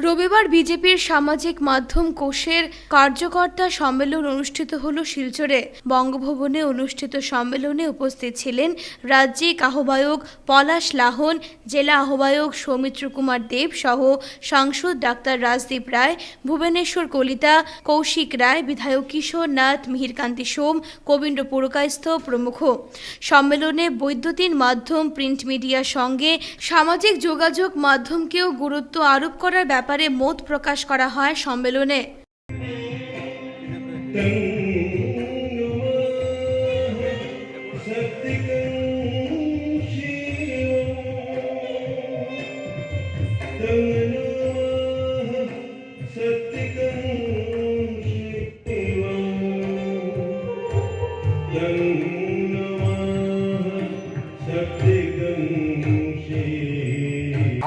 রবিবার বিজেপির সামাজিক মাধ্যম কোষের কার্যকর্তা সম্মেলন অনুষ্ঠিত হল শিলচরে। বঙ্গভবনে অনুষ্ঠিত সম্মেলনে উপস্থিত ছিলেন রাজ্যিক আহ্বায়ক পলাশ লাহন, জেলা আহ্বায়ক সৌমিত্র কুমার দেব সহ সাংসদ ডাক্তার রাজদীপ রায়, ভুবনেশ্বর কলিতা, কৌশিক রায়, বিধায়ক কিশোর নাথ, মিহিরকান্তি সোম, কবীন্দ্র পুরকায়স্থ প্রমুখ। সম্মেলনে বৈদ্যুতিন মাধ্যম, প্রিন্ট মিডিয়ার সঙ্গে সামাজিক যোগাযোগ মাধ্যমকেও গুরুত্ব আরোপ করার ব্যাপারে মত প্রকাশ করা হয় সম্মেলনে।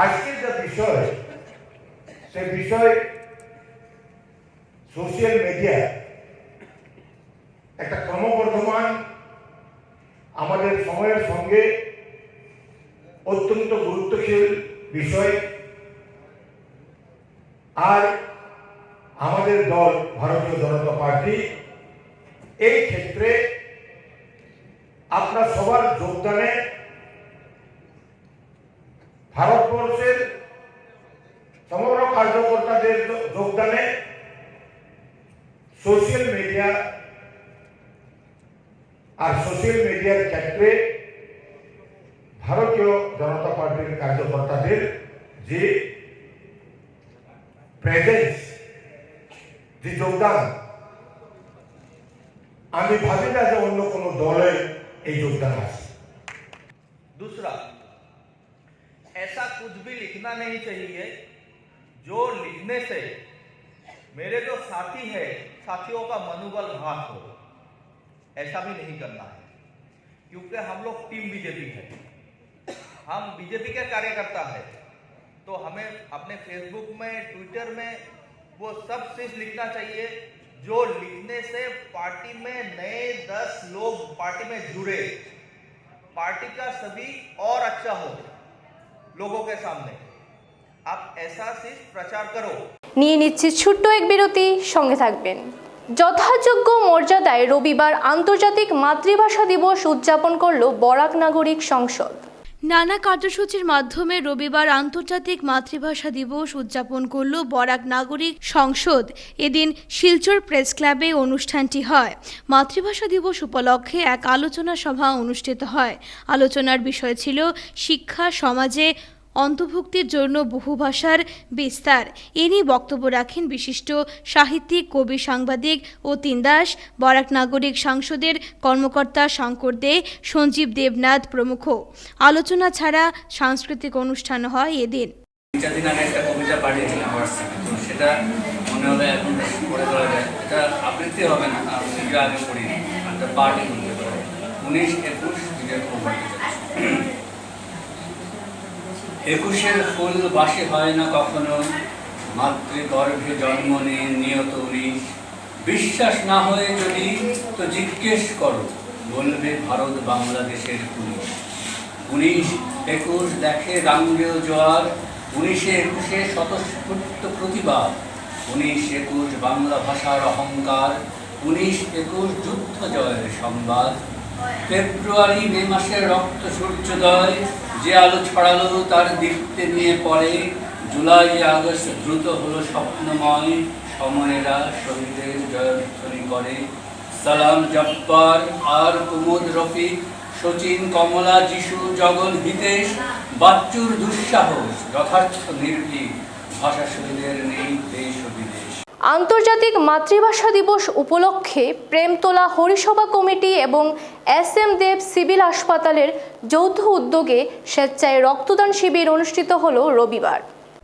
আজকের যে বিষয় সে বিষয় সোশ্যাল মিডিয়া একটা ক্রমবর্ধমান আমাদের সময়ের সঙ্গে অত্যন্ত গুরুত্বশীল বিষয়। আর আমাদের দল ভারতীয় জনতা পার্টি এই ক্ষেত্রে আপনার সবার যোগদানে, ভারতবর্ষের সমগ্র কার্যকর্তাদের যোগদানে সোশ্যাল মিডিয়া আর সোশ্যাল মিডিয়ার ক্ষেত্রে ভারতীয় জনতা পার্টির কার্যকর্তাদের যে প্রেজেন্স, যে যোগদান, আমি ভাবি না যে অন্য কোনো দলের এই যোগদান আছে। दूसरा, ऐसा कुछ भी लिखना नहीं चाहिए जो लिखने से मेरे जो साथी है, साथियों का मनोबल घात हो। ऐसा भी नहीं करना है, क्योंकि हम लोग टीम बीजेपी है, हम बीजेपी के कार्यकर्ता है, तो हमें अपने फेसबुक में, ट्विटर में वो सब चीज लिखना चाहिए जो लिखने से पार्टी में नए 10 लोग पार्टी में जुड़े, पार्टी का सभी और अच्छा हो लोगों के सामने। आप ऐसा चीज प्रचार करो। নিয়ে নিচ্ছে ছোট্ট এক বিরতি, সঙ্গে থাকবেন। যথাযোগ্য মর্যাদায় রবিবার আন্তর্জাতিক মাতৃভাষা দিবস উদযাপন করল বরাক নাগরিক সংসদ। নানা কার্যসূচির মাধ্যমে রবিবার আন্তর্জাতিক মাতৃভাষা দিবস উদযাপন করল বরাক নাগরিক সংসদ। এদিন শিলচর প্রেস ক্লাবে অনুষ্ঠানটি হয়। মাতৃভাষা দিবস উপলক্ষে এক আলোচনা সভা অনুষ্ঠিত হয়। আলোচনার বিষয় ছিল শিক্ষা সমাজে অন্তর্ভুক্তির জন্য বহুভাষার বিস্তার। এ নিয়ে বক্তব্য রাখেন বিশিষ্ট সাহিত্যিক, কবি, সাংবাদিক অতীন দাস, বরাক নাগরিক সংসদের কর্মকর্তা শঙ্কর দে, সঞ্জীব দেবনাথ প্রমুখ। আলোচনা ছাড়া সাংস্কৃতিক অনুষ্ঠান হয় এদিন। দিন আগে একটা কবিতা পাঠিয়েছিলাম হোয়াটসঅ্যাপে, তো সেটা মনে হলে এখন পড়ে করা যায়। এটা আবৃত্তি হবে না, আমি আগে পড়িনি, একটা পাঠই করতে পারে। 19-21 দিনের খবর। একুশের ফুল বাসি হয় না কখনো, মাতৃগর্ভে জন্ম নিয়ে নিয়ত 19। বিশ্বাস না হয়ে যদি তো জিজ্ঞেস করো, বলবে ভারত বাংলাদেশের পুলিশ। 19-21 দেখে রাঙ্গেয় জোয়ার, 19-21 স্বতঃস্ফূর্ত প্রতিবাদ, 19-21 বাংলা ভাষার অহংকার, 19-21 যুদ্ধ জয়ের সংবাদ। ফেব্রুয়ারি মে মাসের রক্ত সূর্যোদয় যে আলো ছড়ালো তার দীপ্তে নিয়ে পড়ে, জুলাই আগস্ট দ্রুত হলো স্বপ্নময়, সময়েরা শহীদের জয়ধ্বনি করে। সালাম জব্বার আর কুমুদ রফিক, শচীন কমলা, যিশু, জগন, হিতেশ, বাচ্চুর দুঃসাহস, যথার্থ নির্ভীক, ভাষা শহীদের নেই দেশ ও বিদেশ। আন্তর্জাতিক মাতৃভাষা দিবস উপলক্ষে প্রেমতোলা হরিসভা কমিটি এবং SM দেব সিভিল হাসপাতালের যৌথ উদ্যোগে স্বেচ্ছায় রক্তদান শিবির অনুষ্ঠিত হলো রবিবার।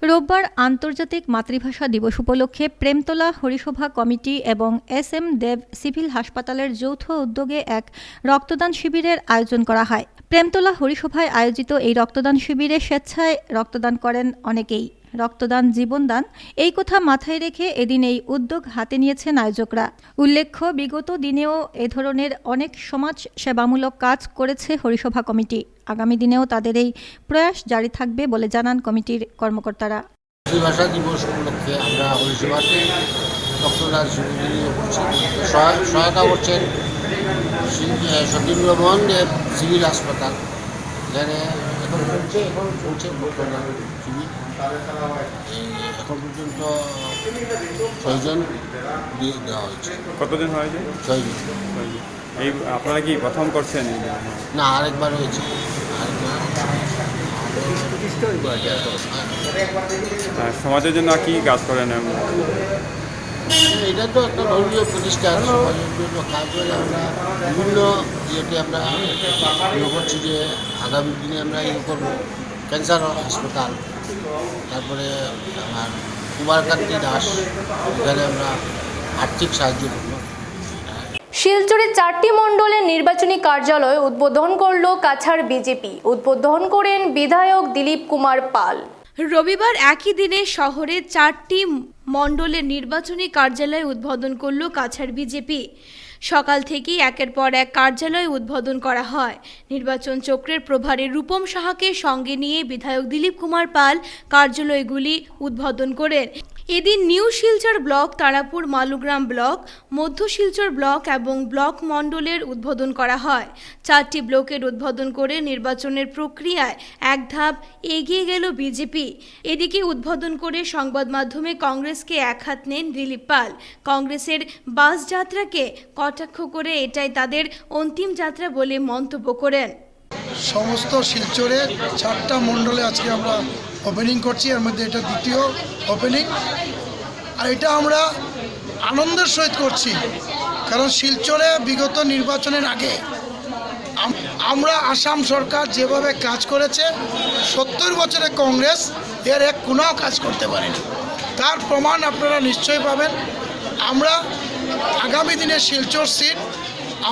রোববার আন্তর্জাতিক মাতৃভাষা দিবস উপলক্ষে প্রেমতোলা হরিসভা কমিটি এবং SM দেব সিভিল হাসপাতালের যৌথ উদ্যোগে এক রক্তদান শিবিরের আয়োজন করা হয়। প্রেমতোলা হরিসভায় আয়োজিত এই রক্তদান শিবিরে স্বেচ্ছায় রক্তদান করেন অনেকেই। রক্তদান জীবনদান, এই কথা মাথায় রেখে এদিন এই উদ্যোগ হাতে নিয়েছেন আয়োজকরা। উল্লেখ্য, বিগত দিনেও এ ধরনের অনেক সমাজ সেবামূলক কাজ করেছে হরিসভা কমিটি। আগামী দিনেও তাদের এই প্রয়াস জারি থাকবে বলে জানান কমিটির কর্মকর্তারা। মাতৃভাষা দিবস উপলক্ষে আমরা হরিসভাতে রক্তদান শিবির করছি। সহায়তা করছেন সতীন্দ্রমোহন দেব সিভিল হাসপাতাল, এখানে এখন চলছে রক্তদান শিবির। এখন পর্যন্ত 6 জন দিয়ে দেওয়া হয়েছে। কতদিন হয়েছে? 6 জন। এই আপনারা কি প্রথম করছেন? না, আরেকবার হয়েছে। সমাজের জন্য কি কাজ করেন? এটা তো একটা ধর্মীয় প্রতিষ্ঠান, সমাজের জন্য কাজ করে। আমরা বিভিন্ন ইয়েতে আমরা মনে করছি যে আগামী দিনে আমরা ইয়ে করবো। ক্যান্সার হাসপাতাল, তারপরে আমার কুমারকান্তি দাস, এখানে আমরা আর্থিক সাহায্য করব। শিলচরে 4টি মণ্ডলের নির্বাচনী কার্যালয় উদ্বোধন করল কাছাড় বিজেপি। উদ্বোধন করেন বিধায়ক দিলীপ কুমার পাল। রবিবার একই দিনে শহরে 4টি মণ্ডলের নির্বাচনী কার্যালয় উদ্বোধন করল কাছাড় বিজেপি। সকাল থেকেই একের পর এক কার্যালয় উদ্বোধন করা হয়। নির্বাচন চক্রের প্রভারী রূপম সাহাকে সঙ্গে নিয়ে বিধায়ক দিলীপ কুমার পাল কার্যালয়গুলি উদ্বোধন করেন। এদিন new Silchar block, Tarapur Malugram block, মধ্য শিলচর ব্লক এবং ব্লক মণ্ডলের উদ্বোধন করা হয়। 4টি ব্লকের উদ্বোধন করে নির্বাচনের প্রক্রিয়ায় এক ধাপ এগিয়ে গেল বিজেপি। এদিকে উদ্বোধন করে সংবাদ মাধ্যমে কংগ্রেসকে একহাত নেন দিলীপ পাল। কংগ্রেসের বাস যাত্রাকে কটাক্ষ করে এটাই তাদের অন্তিম যাত্রা বলে মন্তব্য করেন। সমস্ত শিলচরে 4টা মণ্ডলে আজকে আমরা ওপেনিং করছি, এর মধ্যে এটা দ্বিতীয় ওপেনিং। আর এটা আমরা আনন্দের সহিত করছি, কারণ শিলচরে বিগত নির্বাচনের আগে আমরা আসাম সরকার যেভাবে কাজ করেছে, 70 বছরে কংগ্রেস এর এক কোনাও কাজ করতে পারেনি। তার প্রমাণ আপনারা নিশ্চয়ই পাবেন। আমরা আগামী দিনে শিলচর সিট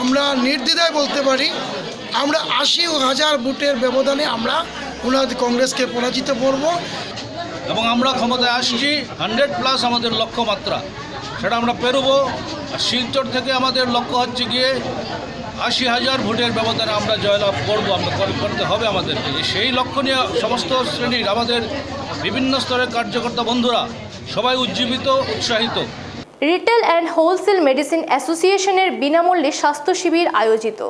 আমরা নির্দ্বিধায় বলতে পারি আমরা 80,000 ভোটের ব্যবধানে আমরা ওনাদের কংগ্রেসকে পরাজিত করব এবং আমরা ক্ষমতায় আসছি 100+ আমাদের লক্ষ্যমাত্রা, সেটা আমরা পেরোবো। আর শিলচর থেকে আমাদের লক্ষ্য হচ্ছে গিয়ে 80,000 ভোটের ব্যবধানে আমরা জয়লাভ করবো, আমরা করতে হবে আমাদেরকে। সেই লক্ষ্য নিয়ে সমস্ত শ্রেণীর আমাদের বিভিন্ন স্তরের কার্যকর্তা বন্ধুরা সবাই উজ্জীবিত, উৎসাহিত। রিটেল অ্যান্ড হোলসেল মেডিসিন অ্যাসোসিয়েশনের বিনামূল্যে স্বাস্থ্য শিবির আয়োজিত।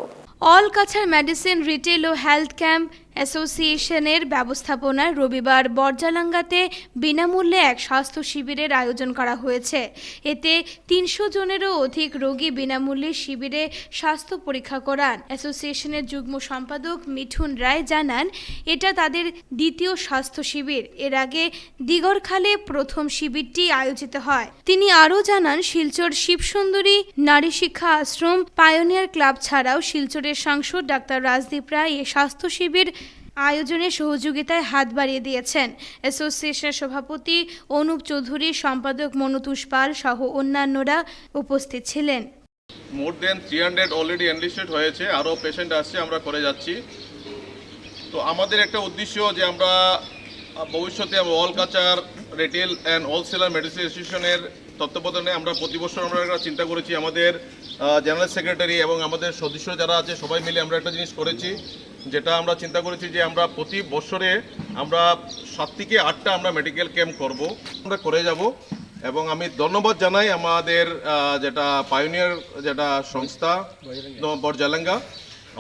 অল কাছাড় মেডিসিন রিটেল ও হেলথ ক্যাম্প অ্যাসোসিয়েশনের ব্যবস্থাপনায় রবিবার বরজালাঙ্গাতে বিনামূল্যে এক স্বাস্থ্য শিবিরের আয়োজন করা হয়েছে। এতে 300 জনেরও অধিক রোগী বিনামূল্যে শিবিরে স্বাস্থ্য পরীক্ষা করান। অ্যাসোসিয়েশনের যুগ্ম সম্পাদক মিঠুন রায় জানান, এটা তাদের দ্বিতীয় স্বাস্থ্য শিবির। এর আগে দিগরখালে প্রথম শিবিরটি আয়োজিত হয়। তিনি আরও জানান, শিলচর শিবসুন্দরী নারী শিক্ষা আশ্রম, পায়োনিয়ার ক্লাব ছাড়াও শিলচরের সাংসদ ডাক্তার রাজদীপ রায় এ স্বাস্থ্য শিবির আয়োজনে সহযোগিতায় হাত বাড়িয়ে দিয়েছেন। অ্যাসোসিয়েশনের সভাপতি অনুপ চৌধুরী, সম্পাদক মনুতোষ পাল সহ অন্যান্যরা উপস্থিত ছিলেন। মোর দেন 300 অলরেডি এনলিস্টেড হয়েছে, আরও পেশেন্ট আসছে, আমরা করে যাচ্ছি। তো আমাদের একটা উদ্দেশ্য যে আমরা ভবিষ্যতে all Cachar retail and wholesaler medicine অ্যাসোসিয়েশনের তত্ত্বাবধানে আমরা প্রতি বছর আমরা একটা চিন্তা করেছি, আমাদের জেনারেল সেক্রেটারি এবং আমাদের সদস্য যারা আছে সবাই মিলে আমরা একটা জিনিস করেছি, যেটা আমরা চিন্তা করেছি যে আমরা প্রতি বছরে আমরা 7 থেকে 8টা আমরা মেডিকেল ক্যাম্প করব, আমরা করে যাব। এবং আমি ধন্যবাদ জানাই আমাদের যেটা পায়োনিয়ার যেটা সংস্থা বরজালাঙ্গা,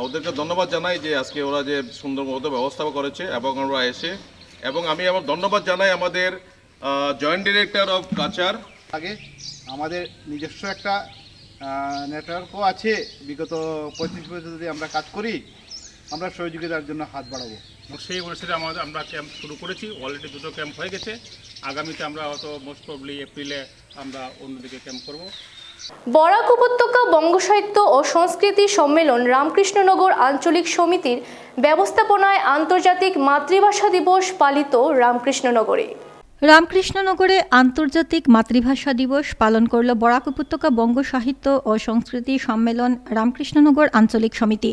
ওদেরকে ধন্যবাদ জানাই যে আজকে ওরা যে সুন্দর মতো ব্যবস্থা করেছে এবং আমরা এসে, এবং আমি আবার ধন্যবাদ জানাই আমাদের জয়েন্ট ডিরেক্টর অফ কাছাড়। আগে আমাদের নিজস্ব একটা নেটওয়ার্কও আছে, বিগত 25 বছর যদি আমরা কাজ করি, আমরা সহযোগিতার জন্য হাত বাড়াবো। সেই অনুসারে আমরা ক্যাম্প শুরু করেছি, অলরেডি 2টো ক্যাম্প হয়ে গেছে। আগামীতে আমরা হয়তো মোস্ট প্রবলি এপ্রিলে আমরা অন্যদিকে ক্যাম্প করব। বরাক উপত্যকা বঙ্গ সাহিত্য ও সংস্কৃতি সম্মেলন রামকৃষ্ণনগর আঞ্চলিক সমিতির ব্যবস্থাপনায় আন্তর্জাতিক মাতৃভাষা দিবস পালিত রামকৃষ্ণনগরে। রামকৃষ্ণনগরে আন্তর্জাতিক মাতৃভাষা দিবস পালন করল বরাক উপত্যকা বঙ্গ সাহিত্য ও সংস্কৃতি সম্মেলন রামকৃষ্ণনগর আঞ্চলিক সমিতি।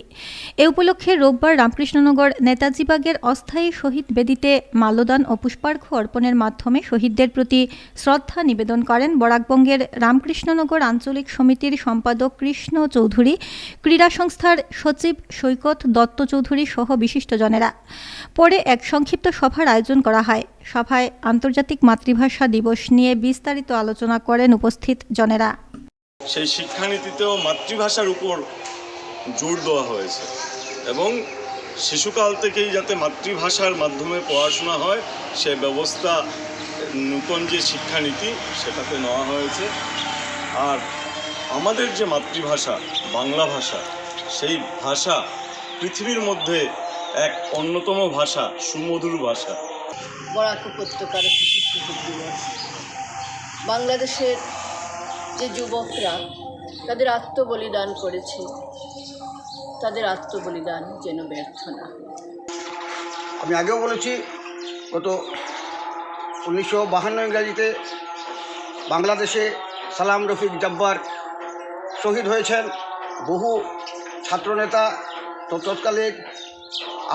এ উপলক্ষে রোববার রামকৃষ্ণনগর নেতাজিবাগের অস্থায়ী শহীদ বেদিতে মাল্যদান ও পুষ্পার্ঘ্য অর্পণের মাধ্যমে শহীদদের প্রতি শ্রদ্ধা নিবেদন করেন বরাকবঙ্গের রামকৃষ্ণনগর আঞ্চলিক সমিতির সম্পাদক কৃষ্ণ চৌধুরী, ক্রীড়া সংস্থার সচিব সৈকত দত্ত চৌধুরী সহ বিশিষ্টজনেরা। পরে এক সংক্ষিপ্ত সভার আয়োজন করা হয়। সভায় আন্তর্জাতিক মাতৃভাষা দিবস নিয়ে বিস্তারিত আলোচনা করেন উপস্থিত জনেরা। সেই শিক্ষানীতিতেও মাতৃভাষার উপর জোর দেওয়া হয়েছে এবং শিশুকাল থেকেই যাতে মাতৃভাষার মাধ্যমে পড়াশোনা হয় সে ব্যবস্থা নতুন যে শিক্ষানীতি সেটাতে নেওয়া হয়েছে। আর আমাদের যে মাতৃভাষা বাংলা ভাষা, সেই ভাষা পৃথিবীর মধ্যে এক অন্যতম ভাষা, সুমধুর ভাষা। বরাক উপত্যকার শিশু শহীদ দিবস, বাংলাদেশের যে যুবকরা তাদের আত্মবলিদান করেছে, তাদের আত্মবলিদান যেন ব্যর্থ না হয়। আমি আগেও বলেছি, গত 1952 ইংরাজিতে বাংলাদেশে সালাম রফিক জব্বার শহীদ হয়েছেন। বহু ছাত্রনেতা তৎকালে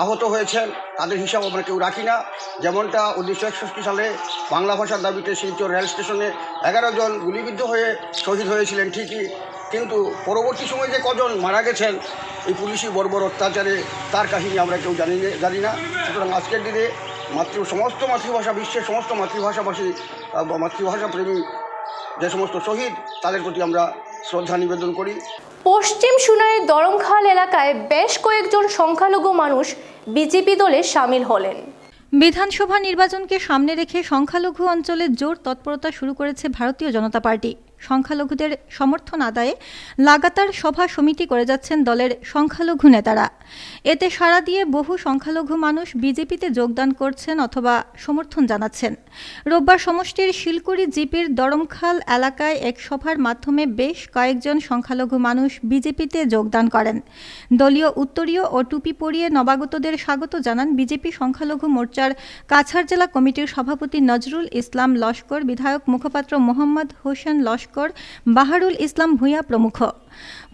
আহত হয়েছেন, তাদের হিসাব আমরা কেউ রাখি না। যেমনটা 1961 সালে বাংলা ভাষার দাবিতে শিলচর রেল স্টেশনে 11 জন গুলিবিদ্ধ হয়ে শহীদ হয়েছিলেন ঠিকই, কিন্তু পরবর্তী সময়ে যে কজন মারা গেছেন এই পুলিশি বর্বর অত্যাচারে, তার কাহিনী আমরা কেউ জানি না। সুতরাং আজকের দিনে সমস্ত মাতৃভাষা, বিশ্বের সমস্ত মাতৃভাষাভাষী বা মাতৃভাষা প্রেমী যে সমস্ত শহীদ, তাদের প্রতি আমরা শ্রদ্ধা নিবেদন করি। পশ্চিম সুনাইয়ের দরমখাল এলাকায় বেশ কয়েকজন সংখ্যালঘু মানুষ বিজেপি দলে সামিল হলেন। বিধানসভা নির্বাচনকে সামনে রেখে সংখ্যালঘু অঞ্চলে জোর তৎপরতা শুরু করেছে ভারতীয় জনতা পার্টি। সংখ্যালঘুদের সমর্থন আদায়ে লাগাতার সভা সমিতি করে যাচ্ছেন দলের সংখ্যালঘু নেতারা। এতে সাড়া দিয়ে বহু সংখ্যালঘু মানুষ বিজেপিতে যোগদান করছেন অথবা সমর্থন জানাচ্ছেন। রোববার সমষ্টির শিলকুড়ি জিপির দরমখাল এলাকায় এক সভার মাধ্যমে বেশ কয়েকজন সংখ্যালঘু মানুষ বিজেপিতে যোগদান করেন। দলীয় উত্তরীয় ও টুপি পরিয়ে নবাগতদের স্বাগত জানান বিজেপি সংখ্যালঘু মোর্চার কাছাড় জেলা কমিটির সভাপতি নজরুল ইসলাম লস্কর, বিধায়ক মুখপাত্র মোহাম্মদ হোসেন লস্কর লস্কর, বাহারুল ইসলাম ভূঁইয়া প্রমুখ।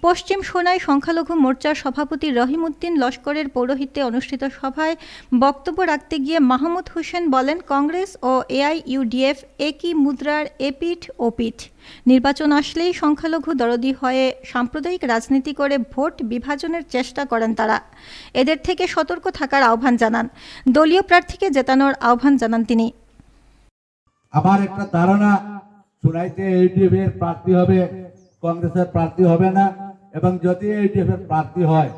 পশ্চিম সোনাই সংখ্যালঘু মোর্চার সভাপতি রহিমউদ্দিন লস্করের পৌরোহিত্যে অনুষ্ঠিত সভায় বক্তব্য রাখতে গিয়ে মাহমুদ হোসেন বলেন, কংগ্রেস ও AIUDF একই মুদ্রার এপিঠ ওপিঠ। নির্বাচন আসলেই সংখ্যালঘু দরদি হয়ে সাম্প্রদায়িক রাজনীতি করে ভোট বিভাজনের চেষ্টা করেন তারা। এদের থেকে সতর্ক থাকার আহ্বান জানান। দলীয় প্রার্থীকে জেতানোর আহ্বান জানান তিনি। আমার একটা ধারণা, সোনাইতে AIUDF এর প্রার্থী হবে, কংগ্রেসের প্রার্থী হবে না, এবং যদি AIUDF এর প্রার্থী হয়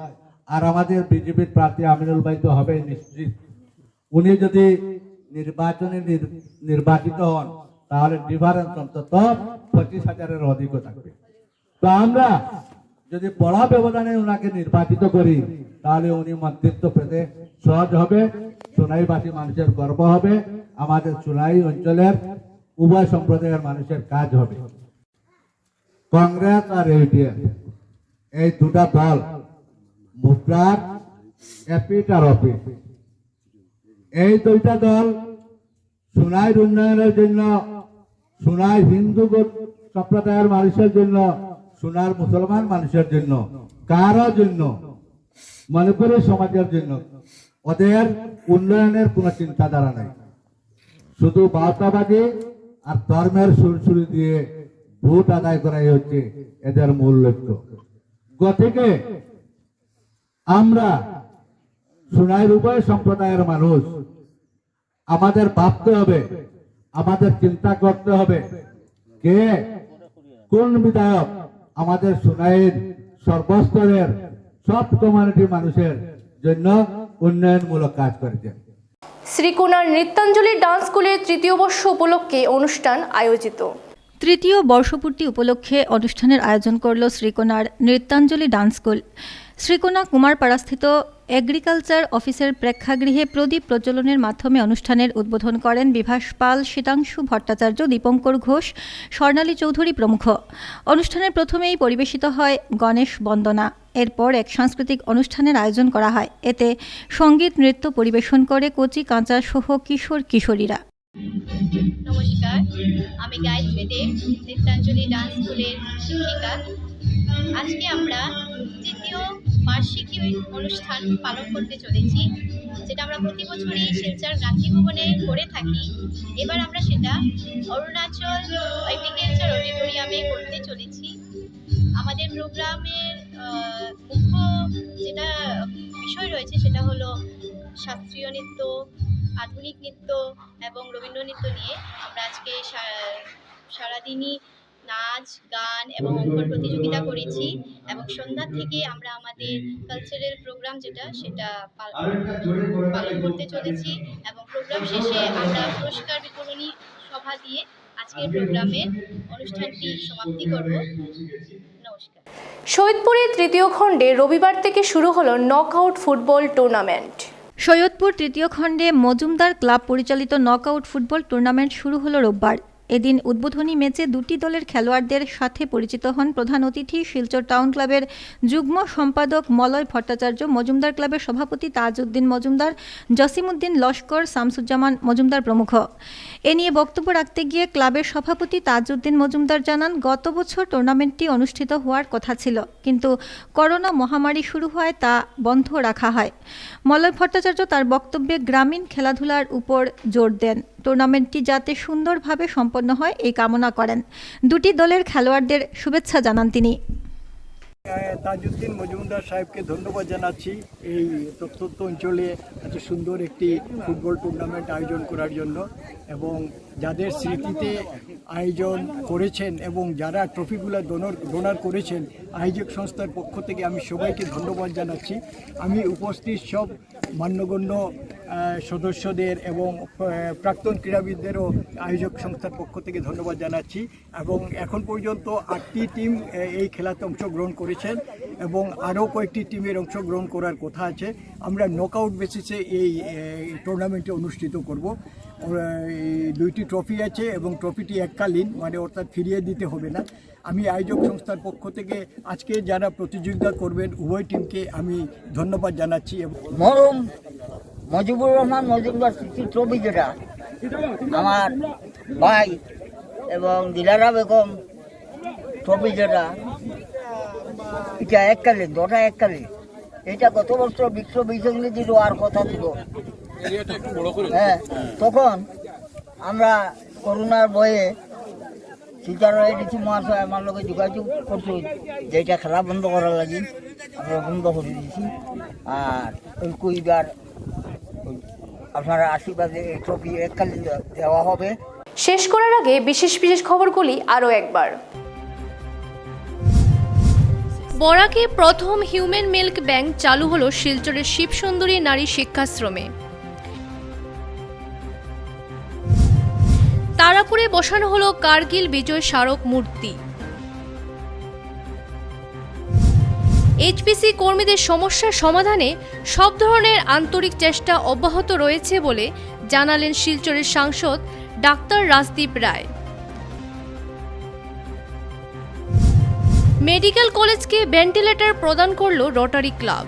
আর আমাদের বিজেপির প্রার্থী আমিনুল ভাই তো হবে নিশ্চিত। উনি যদি নির্বাচনে নির্বাচিত হন তাহলে ডিফারেন্স অন্তত 25,000-এর অধিক থাকবে। তো আমরা যদি বড় ব্যবধানে ওনাকে নির্বাচিত করি তাহলে উনি মন্ত্রিত্ব পেতে সহজ হবে, সোনাইবাসী মানুষের গর্ব হবে, আমাদের সোনাই অঞ্চলের উভয় সম্প্রদায়ের মানুষের কাজ হবে। কংগ্রেস আর AIUDF এই দুটা দল মুদ্রার এপিঠ আর ওপিঠ। এই দুইটা দল সোনাইর উন্নয়নের জন্য, সোনাই হিন্দু সম্প্রদায়ের মানুষের জন্য, সোনার মুসলমান মানুষের জন্য, কারো জন্য, মণিপুরের সমাজের জন্য ওদের উন্নয়নের কোনো চিন্তাধারা নাই। শুধু বার্তাবাদী আর ধর্মের সুরসুরি দিয়ে ভোট আদায় করাই হচ্ছে এদের মূল লক্ষ্য। গতিকে আমরা সোনাইর উভয় সম্প্রদায়ের মানুষ আমাদের ভাবতে হবে, আমাদের চিন্তা করতে হবে কে কোন বিধায়ক আমাদের সোনাইয়ের সর্বস্তরের সব কমিউনিটির মানুষের জন্য উন্নয়নমূলক কাজ করেছেন। শ্রীকোনার নৃত্যাঞ্জলি ডান্স স্কুলের 3য় বর্ষ উপলক্ষে অনুষ্ঠান আয়োজিত। 3য় বর্ষপূর্তি উপলক্ষে অনুষ্ঠানের আয়োজন করল শ্রীকোনার নৃত্যাঞ্জলি ডান্স স্কুল। শ্রীকোনা কুমারপাড়াস্থিত এগ্রিকালচার অফিসের প্রেক্ষাগৃহে প্রদীপ প্রজ্বলনের মাধ্যমে অনুষ্ঠানের উদ্বোধন করেন বিভাস পাল, শীতাংশু ভট্টাচার্য, দীপঙ্কর ঘোষ, স্বর্ণালী চৌধুরী প্রমুখ। অনুষ্ঠানের প্রথমেই পরিবেশিত হয় গণেশ বন্দনা। এরপর এক সাংস্কৃতিক অনুষ্ঠানের আয়োজন করা হয়। এতে সঙ্গীত নৃত্য পরিবেশন করে কচি কাঁচা সহ কিশোর কিশোরীরা। নমস্কার, আমি গায়ত্রী দেব, নৃত্যাঞ্জলি ডান্স স্কুলের শিক্ষিকা। আজকে আমরা 3য় বার্ষিকী অনুষ্ঠান পালন করতে চলেছি, যেটা আমরা প্রতি বছরই শিলচর গান্ধী ভবনে করে থাকি। এবার আমরা সেটা অরুণাচল এগ্রিকালচার অডিটোরিয়ামে করতে চলেছি। আমাদের প্রোগ্রামের মুখ্য যেটা বিষয় রয়েছে সেটা হলো শাস্ত্রীয় নৃত্য, আধুনিক নৃত্য এবং রবীন্দ্র নৃত্য নিয়ে আমরা আজকে সারাদিনই নাচ, গান এবং অঙ্কন প্রতিযোগিতা করেছি এবং সন্ধ্যা থেকে আমরা আমাদের কালচারাল প্রোগ্রাম সেটা পালন করতে চলেছি এবং প্রোগ্রাম শেষে আমরা পুরস্কার বিতরণী সভা দিয়ে আজকের প্রোগ্রামের অনুষ্ঠানটি সমাপ্তি করব। নমস্কার। সৈয়দপুরের 3য় খণ্ডে রবিবার থেকে শুরু হলো নকআউট ফুটবল টুর্নামেন্ট। সৈয়দপুর 3য় খণ্ডে মজুমদার ক্লাব পরিচালিত নকআউট ফুটবল টুর্নামেন্ট শুরু হলো রোববার। এদিন উদ্বোধনী ম্যাচে দুটি দলের খেলোয়াড়দের সাথে পরিচিত হন প্রধান অতিথি শিলচর টাউন ক্লাবের যুগ্ম সম্পাদক মলয় ভট্টাচার্য, মজুমদার ক্লাবের সভাপতি তাজউদ্দিন মজুমদার, জসিমউদ্দিন লস্কর, শামসুজ্জামান মজুমদার প্রমুখ। এ নিয়ে বক্তব্য রাখতে গিয়ে ক্লাবের সভাপতি তাজউদ্দিন মজুমদার জানান, গত বছর টুর্নামেন্টটি অনুষ্ঠিত হওয়ার কথা ছিল, কিন্তু করোনা মহামারী শুরু হয় তা বন্ধ রাখা হয়। মলয় ভট্টাচার্য তার বক্তব্যে গ্রামীণ খেলাধুলার উপর জোর দেন। টুর্নামেন্টটি যাতে সুন্দরভাবে সম্পন্ন হয় এই কামনা করেন। দুটি দলের খেলোয়াড়দের শুভেচ্ছা জানান তিনি। তাজউদ্দিন মজুমদার সাহেবকে ধন্যবাদ জানাচ্ছি এই প্রত্যন্ত অঞ্চলে এত সুন্দর একটি ফুটবল টুর্নামেন্ট আয়োজন করার জন্য, এবং যাদের স্মৃতিতে আয়োজন করেছেন এবং যারা ট্রফিগুলো ডোনার করেছেন আয়োজক সংস্থার পক্ষ থেকে আমি সবাইকে ধন্যবাদ জানাচ্ছি। আমি উপস্থিত সব মান্যগণ্য সদস্যদের এবং প্রাক্তন ক্রীড়াবিদদেরও আয়োজক সংস্থার পক্ষ থেকে ধন্যবাদ জানাচ্ছি। এবং এখন পর্যন্ত 8টি টিম এই খেলাতে অংশগ্রহণ করেছেন এবং আরও কয়েকটি টিমের অংশগ্রহণ করার কথা আছে। আমরা নকআউট বেসিসে এই টুর্নামেন্টে অনুষ্ঠিত করব। 2টি ট্রফি আছে এবং ট্রফিটি এককালীন, মানে অর্থাৎ ফিরিয়ে দিতে হবে না। আমি আয়োজক সংস্থার পক্ষ থেকে আজকে যারা প্রতিযোগিতা করবেন উভয় টিমকে আমি ধন্যবাদ জানাচ্ছি। মরহুম মুজিবুর রহমান মজুমদার স্মৃতি ট্রফি, যেটা আমার ভাই এবং দিলারা বেগম ট্রফি যেটা এটা এককালীন, দুটা এককালীন। এটা গত বছর বিশ্ব বিশ্ববিদ্যালয় দিল আর কথা ছিল। হ্যাঁ, তখন আমরা করোনার ভয়ে টিচাররা এডিসি মহাশয় আমার লোকে যোগাযোগ করছে যে এটা খেলা বন্ধ করার লাগে, আমরা বন্ধ করে দিয়েছি। আর ওই কইবার আপনারা আশীর্বাদে এই ট্রফি এককালীন দেওয়া হবে। শেষ করার আগে বিশেষ বিশেষ খবরগুলি আরও একবার। বরাকে প্রথম হিউম্যান মিল্ক ব্যাংক চালু হলো শিলচরের শিবসুন্দরী নারী শিক্ষাশ্রমে। তারাপুরে বসানো হলো কার্গিল বিজয় স্মারক মূর্তি। এইচপিসি কর্মীদের সমস্যার সমাধানে সব ধরনের আন্তরিক চেষ্টা অব্যাহত রয়েছে বলে জানালেন শিলচরের সাংসদ ডাক্তার রাজদীপ রায়। মেডিকেল কলেজকে ভেন্টিলেটর প্রদান করল রোটারি ক্লাব।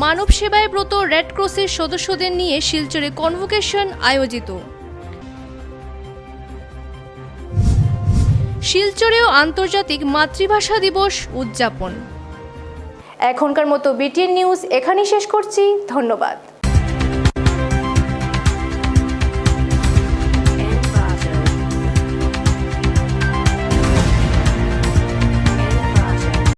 মানব সেবায় ব্রত রেড ক্রসের সদস্যদের নিয়ে শিলচরে কনভোকেশন আয়োজিত। শিলচরেও আন্তর্জাতিক মাতৃভাষা দিবস উদযাপন। এখনকার মতো বিটিএন নিউজ এখানেই শেষ করছি। ধন্যবাদ।